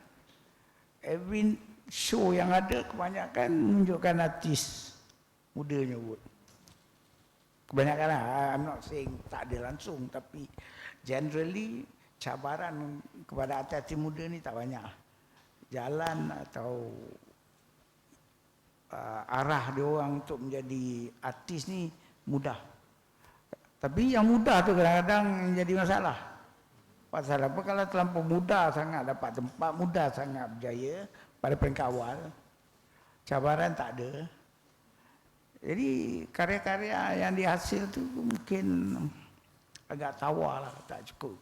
B: Every show yang ada kebanyakan menunjukkan artis mudanya buat. Kebanyakan lah, I'm not saying tak ada langsung, tapi generally cabaran kepada artis muda ni tak banyak. Jalan atau arah dia orang untuk menjadi artis ni mudah. Tapi yang mudah tu kadang-kadang jadi masalah. Pasal apa? Kalau terlampau mudah sangat dapat tempat, mudah sangat berjaya pada peringkat awal, cabaran tak ada. Jadi karya-karya yang dihasil tu mungkin agak tawar lah, tak cukup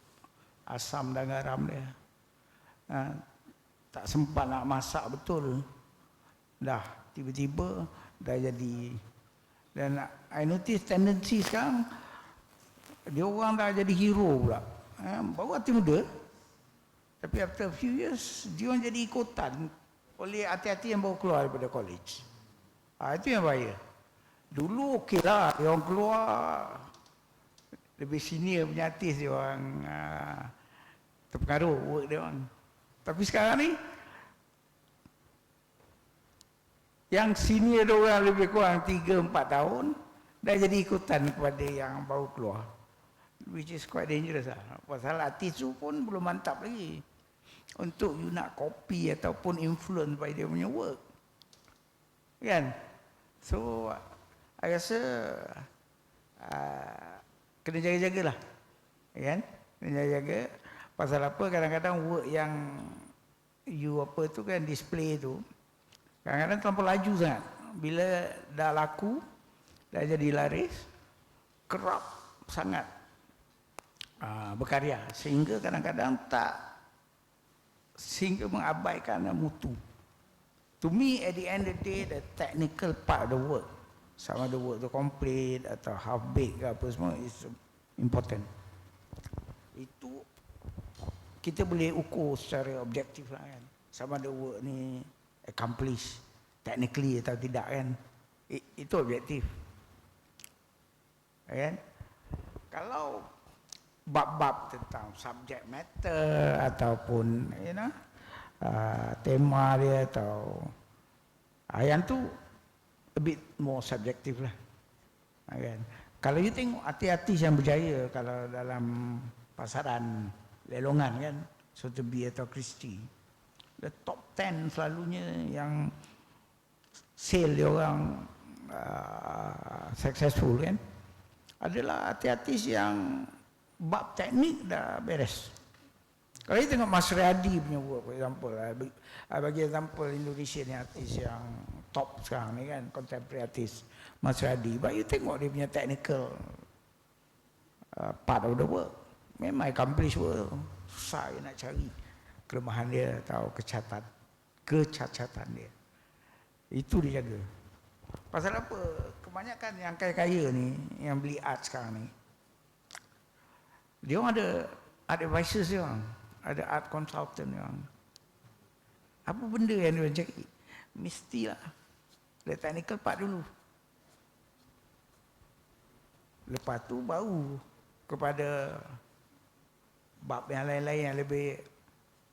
B: asam dan garam dia. Tak sempat nak masak betul. Dah tiba-tiba dah jadi. Dan I notice tendency sekarang dia orang dah jadi hero pula. Baru hati muda. Tapi after a few years dia orang jadi ikutan oleh hati-hati yang baru keluar daripada college. Itu yang bahaya. Dulu okey lah, dia orang keluar lebih senior punya artis, dia orang terpengaruh work dia orang. Tapi sekarang ni yang senior dia orang lebih kurang 3-4 tahun dah jadi ikutan kepada yang baru keluar, which is quite dangerous lah. Pasal artis tu pun belum mantap lagi untuk you nak copy ataupun influence by dia punya work, kan? So I rasa kena jaga-jagalah, kan? Kena jaga-jaga. Pasal apa, kadang-kadang work yang you apa tu kan display tu kadang-kadang terlampau laju sangat. Bila dah laku, dah jadi laris, kerap sangat berkarya, sehingga kadang-kadang sehingga mengabaikan mutu. To me, at the end of the day, the technical part of the work, sama the work tu complete atau half baked ke apa semua, is important. Itu kita boleh ukur secara objektif lah, kan, sama the work ni accomplish technically atau tidak, kan. Itu objektif, kan. Kalau bab-bab tentang subject matter ataupun tema dia atau yang tu a bit more subjektif lah, kan. Kalau you tengok artis-artis yang berjaya kalau dalam pasaran lelongan, kan, Sotheby atau Christie, the top 10 selalunya yang sale dia orang successful, kan, adalah artis-artis yang bab teknik dah beres. Kalau kita tengok Mas Riyadi punya work, for example, bagi example Indonesia ni artis yang top sekarang ni, kan, contemporary artis Mas Riyadi, but you tengok dia punya technical part of the work, memang accomplish work, susah you nak cari kelemahan dia atau kecacatan dia. Itu dia jaga. Pasal apa? Kebanyakan yang kaya-kaya ni, yang beli art sekarang ni, dia orang ada advisors dia orang, ada art consultant dia orang. Apa benda yang dia orang cari? Mestilah the technical part dulu. Lepas tu baru kepada bab yang lain-lain yang lebih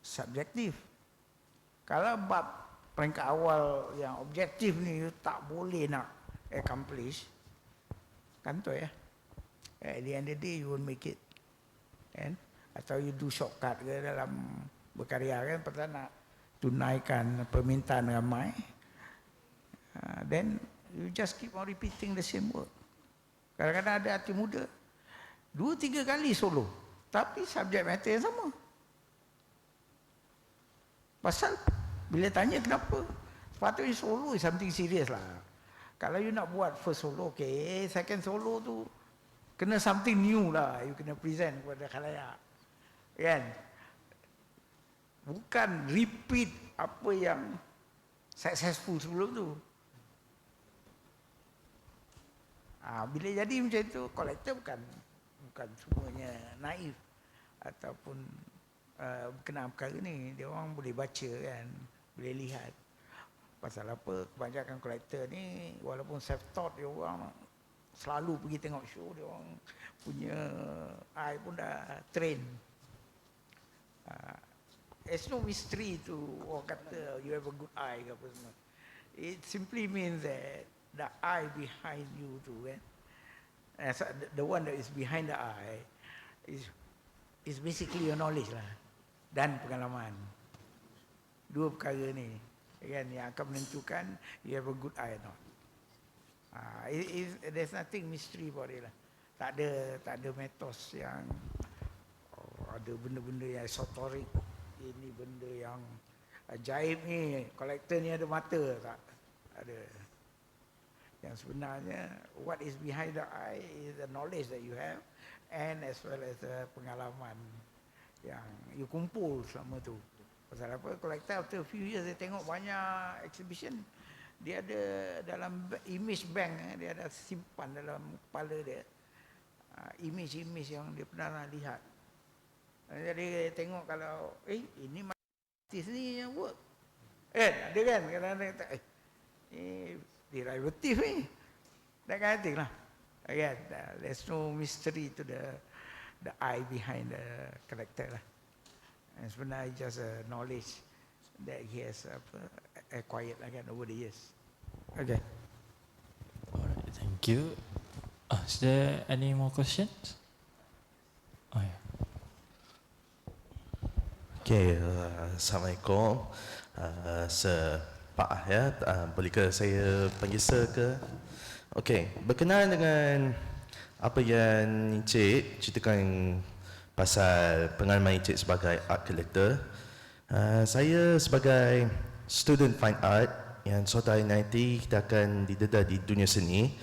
B: subjektif. Kalau bab peringkat awal yang objektif ni you tak boleh nak accomplish, kantoi ya. At the end of the day you won't make it, kan? Atau you do shortcut ke dalam berkarya, kan, pasal nak tunaikan permintaan ramai, then you just keep on repeating the same work. Kadang-kadang ada artis muda 2-3 kali solo, tapi subjek matter yang sama. Pasal bila tanya kenapa, sepatutnya solo is something serious lah. Kalau you nak buat first solo, okay, second solo tu kena something new lah, you kena present kepada khalayak, kan. Bukan repeat apa yang successful sebelum tu. Bila jadi macam tu, kolektor bukan semuanya naif ataupun berkenaan perkara ni. Dia orang boleh baca, kan, boleh lihat. Pasal apa, kebanyakan kolektor ni walaupun self-taught, dia orang selalu pergi tengok show, dia orang punya eye pun dah train. It's no mystery to orang kata you have a good eye ke apa semua. It simply means that the eye behind you tu, kan, the one that is behind the eye is basically your knowledge lah dan pengalaman. Dua perkara ni, kan, yang akan menentukan you have a good eye or not. There's nothing mystery about it lah. Tak ada mitos yang ada benda-benda yang esoterik, ini benda yang ajaib ni, kolektor ni ada mata, tak ada. Yang sebenarnya what is behind the eye is the knowledge that you have and as well as the pengalaman yang you kumpul selama tu. Pasal apa? Collector after a few years dia tengok banyak exhibition, dia ada dalam image bank, dia ada simpan dalam kepala dia image-image yang dia pernah lihat. Jadi dia tengok kalau ini artis ni yang work. Ada kan kadang-kadang derivative ni. That kind of thing lah. Again, there's no mystery to the eye behind the character lah. And sebenarnya just a knowledge that he has acquired lah kan over the years. Okay.
A: Alright, thank you. Is there any more questions? Oh yeah.
E: Okay, Assalamualaikum. Sir Pak Hayat, bolehkah saya panggil Sir ke? Okey, berkenaan dengan apa yang Encik ceritakan pasal pengalaman Encik sebagai art collector, saya sebagai student fine art yang suatu hari nanti kita akan didedah di dunia seni,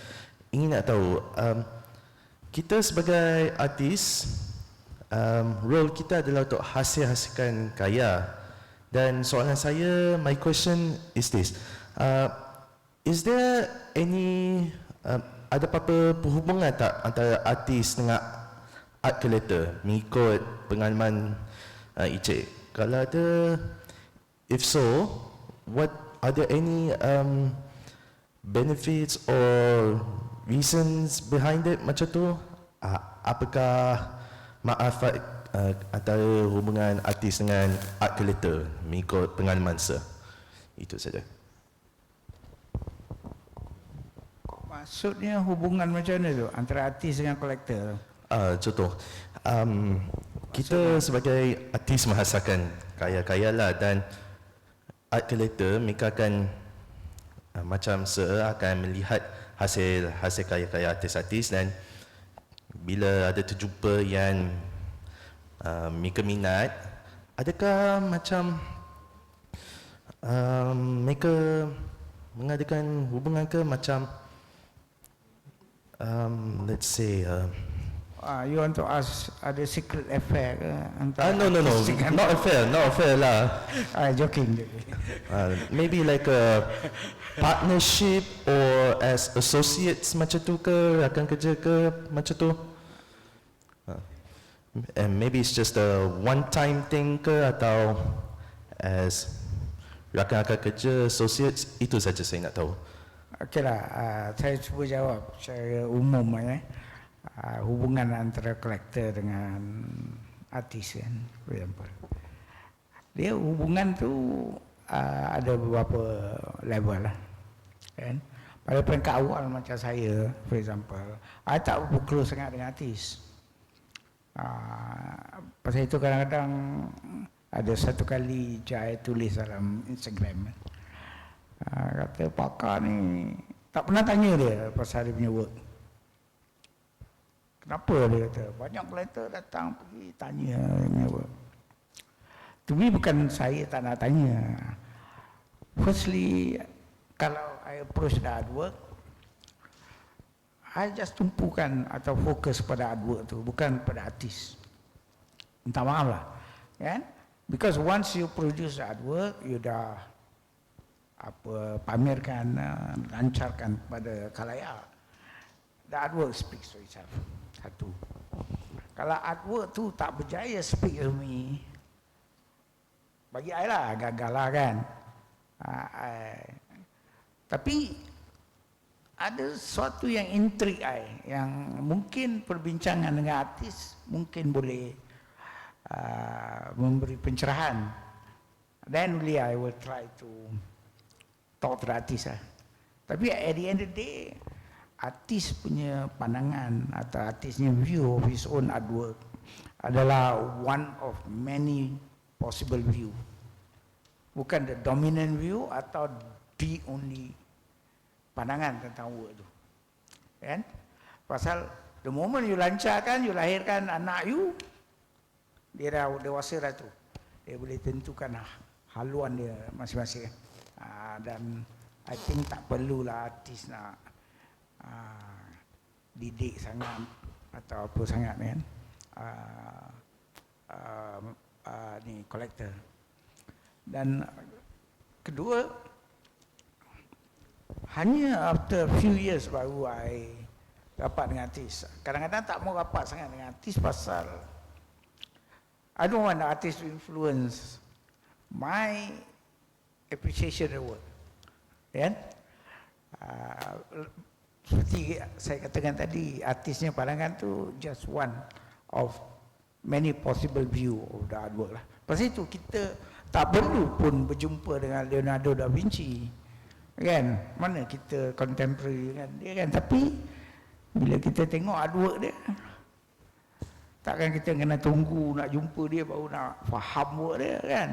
E: ingin nak tahu, kita sebagai artis, role kita adalah untuk hasilkan karya. Dan soalan saya, my question is this, is there any, ada apa-apa perhubungan tak antara artis dengan art collector mengikut pengalaman Encik? Kalau ada, if so, what are there any benefits or reasons behind it macam tu? Apakah manfaat antara hubungan artis dengan art collector mengikut pengalaman Sir? Itu saja.
B: Maksudnya hubungan macam mana tu antara artis dengan kolektor?
E: Contoh, kita sebagai artis menghasilkan karya-karya lah, dan art collector mereka akan macam Sir akan melihat hasil karya-karya artis-artis, dan bila ada terjumpa yang mereka minat, adakah macam mereka mengadakan hubungan ke macam let's say
B: You want to ask ada secret affair ke antara
E: no,
B: artis dengan
E: not affair lah.
B: Joking.
E: Maybe like a partnership or as associates macam tu ke, rakan kerja ke macam tu. And maybe it's just a one-time thing ke, atau as rakan-rakan kerja, associates, itu saja saya nak tahu.
B: Okeylah, saya cuba jawab secara umum hubungan antara kolektor dengan artis kan, for example. Dia hubungan tu ada beberapa level lah, kan. Pada peringkat awal macam saya, for example, saya tak berapa close sangat dengan artis. Pasal itu kadang-kadang ada satu kali saya tulis dalam Instagram, kata pakar ni tak pernah tanya dia pasal dia punya work. Kenapa dia kata? Banyak kolektor datang pergi tanya dia punya work. To me bukan saya tak nak tanya. Firstly, kalau I approach the artwork, I just tumpukan atau fokus pada artwork tu, bukan pada artis. Minta maaf lah, kan? Because once you produce the artwork, you dah pamerkan, lancarkan pada khalayak. The artwork speaks for itself. Satu. Kalau artwork tu tak berjaya speak to me, bagi I lah, gagal lah kan. Tapi ada sesuatu yang intrik I, yang mungkin perbincangan dengan artis mungkin boleh memberi pencerahan. Then only I will try to talk to the artist lah. Tapi at the end of the day, artis punya pandangan atau artisnya view of his own artwork adalah one of many possible view. Bukan the dominant view atau the only pandangan tentang work tu, kan? Pasal the moment you lancarkan, you lahirkan anak you, dia dah dewasa dah tu, dia boleh tentukan haluan dia masing-masing. Dan I think tak perlulah artis nak didik sangat atau apa sangat kan, ni kolektor. Dan kedua, hanya after few years baru I rapat dengan artis. Kadang-kadang tak mau rapat sangat dengan artis pasal I don't want the artist to influence my appreciation of the work. Kan? Seperti saya katakan tadi, artisnya pandangan tu just one of many possible view of the artwork lah. Pasal itu kita tak perlu pun berjumpa dengan Leonardo da Vinci, kan? Mana kita contemporary dengan dia kan? Tapi bila kita tengok artwork dia, takkan kita kena tunggu nak jumpa dia baru nak faham work dia kan?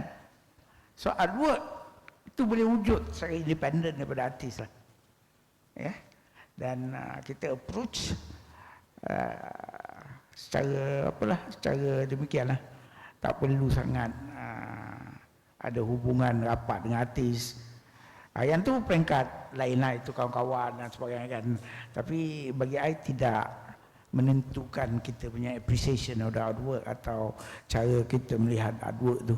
B: So artwork itu boleh wujud secara independen daripada artis lah. Ya. Dan kita approach secara apalah, secara demikianlah. Tak perlu sangat ada hubungan rapat dengan artis. Yang tu peringkat lain-lain, itu kawan-kawan dan sebagainya kan. Tapi bagi saya tidak menentukan kita punya appreciation of the artwork atau cara kita melihat artwork tu.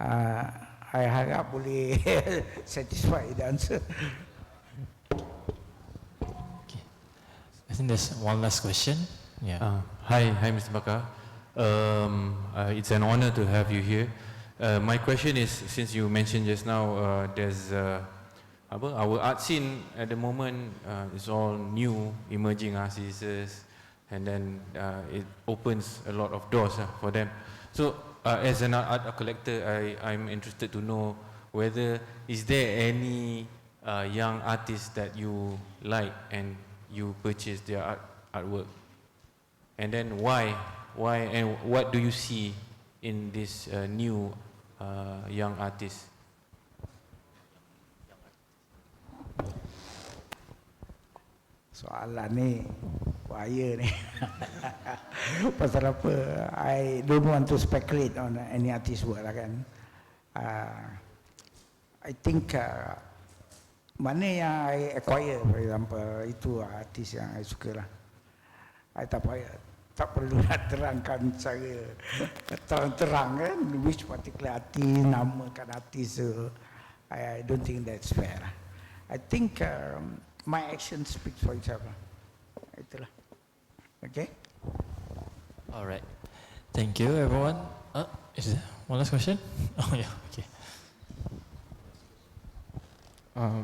B: Saya harap boleh satisfy the answer.
A: I think there's one last question. Yeah.
F: Hi, Mr. Bakar. It's an honor to have you here. My question is, since you mentioned just now, there's our art scene at the moment is all new, emerging artists, and then it opens a lot of doors for them. So, as an art collector, I'm interested to know whether is there any young artists that you like and you purchase their artwork, and then why and what do you see in this new young artists?
B: Soalan ni bahaya ni. Pasal apa? I don't want to speculate on any artist work lah kan. I think mana yang I acquire, for example, itu artis yang I suka lah. I tak perlu nak terangkan cara terang-terang kan, which particular artis, namakan artis. I don't think that's fair lah. I think my action speaks for itself lah. Itulah. Okay?
A: Alright. Thank you, everyone. Is there one last question? Oh yeah. Okay.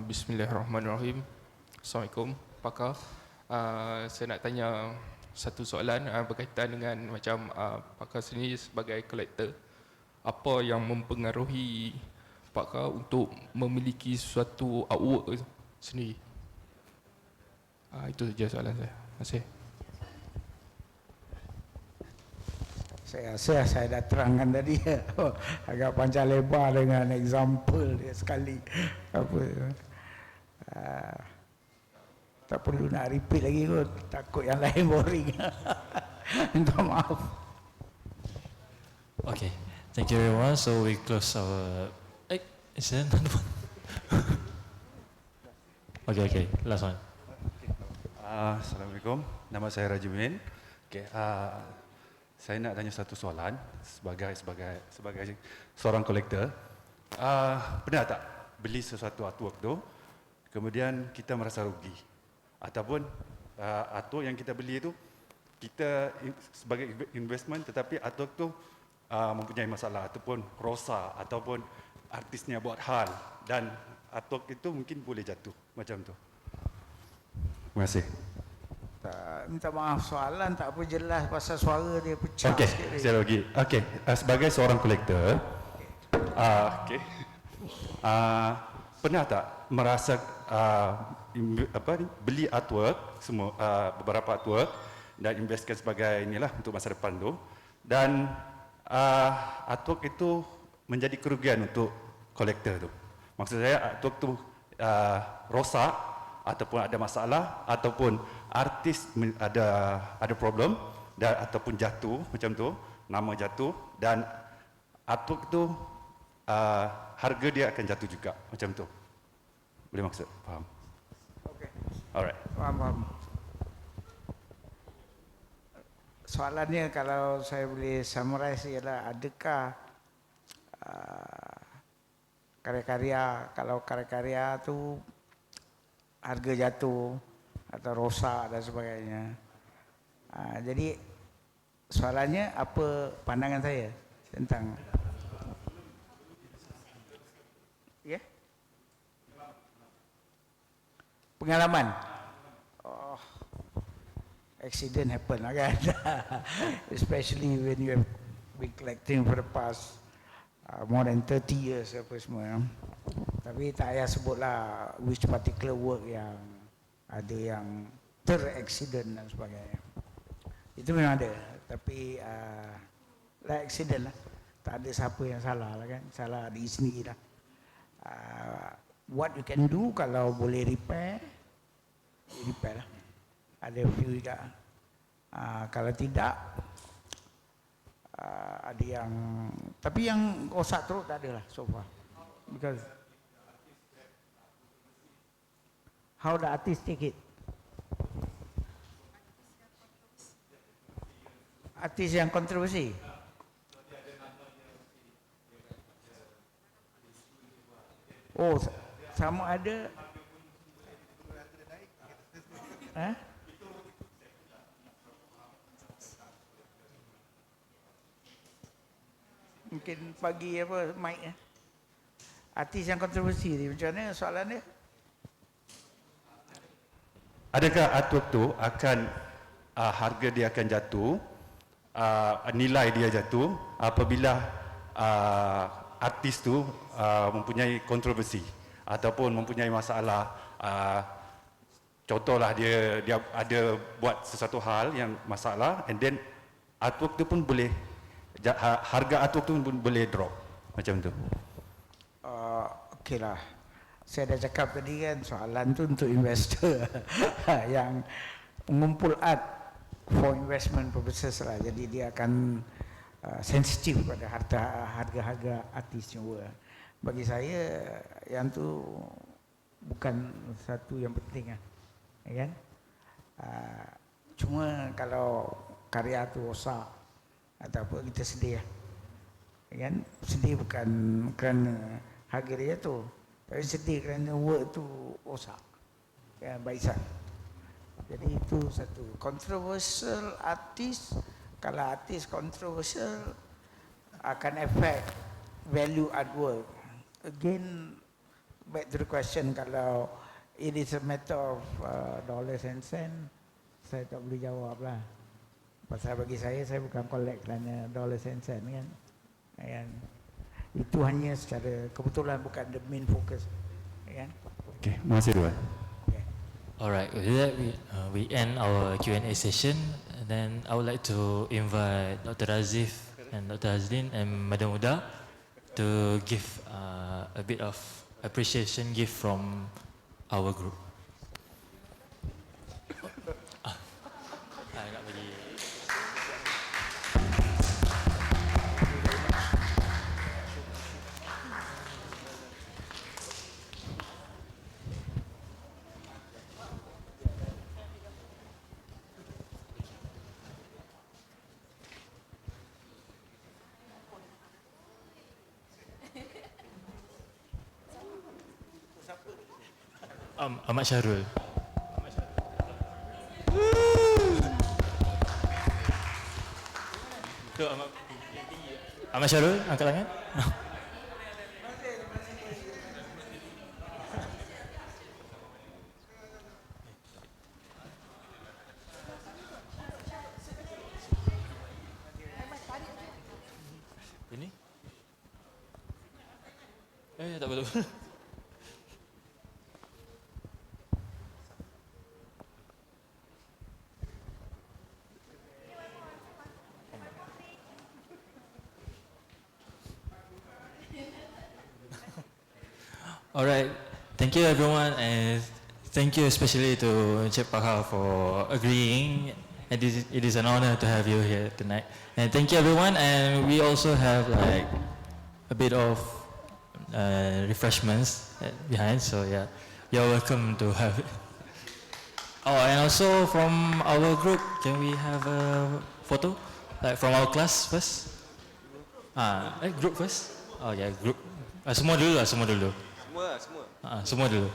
G: Bismillahirrahmanirrahim. Assalamualaikum, Pakar. Saya nak tanya satu soalan berkaitan dengan macam Pakar sendiri sebagai kolektor. Apa yang mempengaruhi Pakar untuk memiliki suatu artwork sendiri? Itu saja soalan saya. Terima kasih.
B: Saya rasa saya dah terangkan tadi. Agak panjang lebar dengan example dia sekali. Apa? Tak perlu nak repeat lagi kot. Takut yang lain boring. Minta maaf.
A: Okay. Thank you, everyone. So we close our. Is there another one? Okay. Last one.
H: Assalamualaikum. Nama saya Rajimin. Okay. Saya nak tanya satu soalan sebagai seorang kolektor. Pernah tak beli sesuatu artwork tu, kemudian kita merasa rugi, ataupun artwork yang kita beli itu kita sebagai investment, tetapi artwork tu mempunyai masalah ataupun rosak ataupun artisnya buat hal dan artwork itu mungkin boleh jatuh macam tu. Terima kasih.
B: Minta maaf, soalan tak apa jelas pasal suara dia pecah.
H: Okey, saya lagi. Okey, sebagai seorang kolektor, pernah tak merasa beli artwork semua, beberapa artwork dan investkan sebagai inilah untuk masa depan tu, dan artwork itu menjadi kerugian untuk kolektor tu. Maksud saya artwork tu rosak ataupun ada masalah ataupun artis ada problem dan ataupun jatuh macam tu, nama jatuh, dan artwork tu harga dia akan jatuh juga macam tu. Boleh maksud? Faham?
B: Okay.
H: Alright.
B: Faham. Soalannya kalau saya boleh summarize ialah adakah karya-karya, kalau karya-karya tu harga jatuh atau rosak dan sebagainya. Jadi soalannya apa pandangan saya tentang pengalaman. Accident happen lah kan. Especially when you have been collecting for the past more than 30 years apa semua. Tapi tak payah sebutlah which particular work yang ada yang ter-accident dan sebagainya. Itu memang ada. Tapi like accident lah. Tak ada siapa yang salah lah kan. Salah diri sendiri lah. What you can do kalau boleh repair lah. Ada few juga. Kalau tidak, ada yang, tapi yang rosak teruk tak ada lah so far. Because how the artist take it? Artis yang kontroversi. Oh, sama ada. Mungkin pagi apa mic artis yang kontroversi ni macam mana soalan dia?
H: Adakah artwork tu akan harga dia akan jatuh, nilai dia jatuh apabila artis tu mempunyai kontroversi ataupun mempunyai masalah, contohlah dia ada buat sesuatu hal yang masalah, and then artwork tu pun boleh, harga artwork tu pun boleh drop macam tu.
B: Okeylah, saya dah cakap tadi kan soalan tu untuk investor yang mengumpul art for investment purposes lah, jadi dia akan sensitif pada harga-harga artis semua. Bagi saya yang tu bukan satu yang penting lah, ya kan? Cuma kalau karya tu rosak atau apa, kita sedih lah, ya kan? Sedih bukan kerana harga dia tu, tapi sedih kerana work tu rosak, ya, Baisan. Jadi itu satu controversial artis. Kalau artis controversial akan affect value artwork. Again, back to the question, kalau it is a matter of dollars and cents, saya tak boleh jawab lah. Pasal bagi saya bukan collect kerana dollars and cents kan. And itu hanya secara kebetulan, bukan the main focus, kan?
H: Okay, terima kasih Tuan.
A: Alright, with that we end our Q&A session. And then I would like to invite Dr. Razif and Dr. Hazlin and Madam Uda to give a bit of appreciation gift from our group. Nak bagi. Ahmad Syahrul. Tu Ahmad Syahrul, angkat tangan. Ini? Tak boleh. Alright, thank you everyone, and thank you especially to Encik Paha for agreeing. It is an honor to have you here tonight. And thank you everyone, and we also have like a bit of refreshments behind, so yeah, you're welcome to have it. Oh, and also from our group, can we have a photo? Like from our class first? Group first? Oh yeah, group. Semua dulu lah, semua dulu. Semua dulu.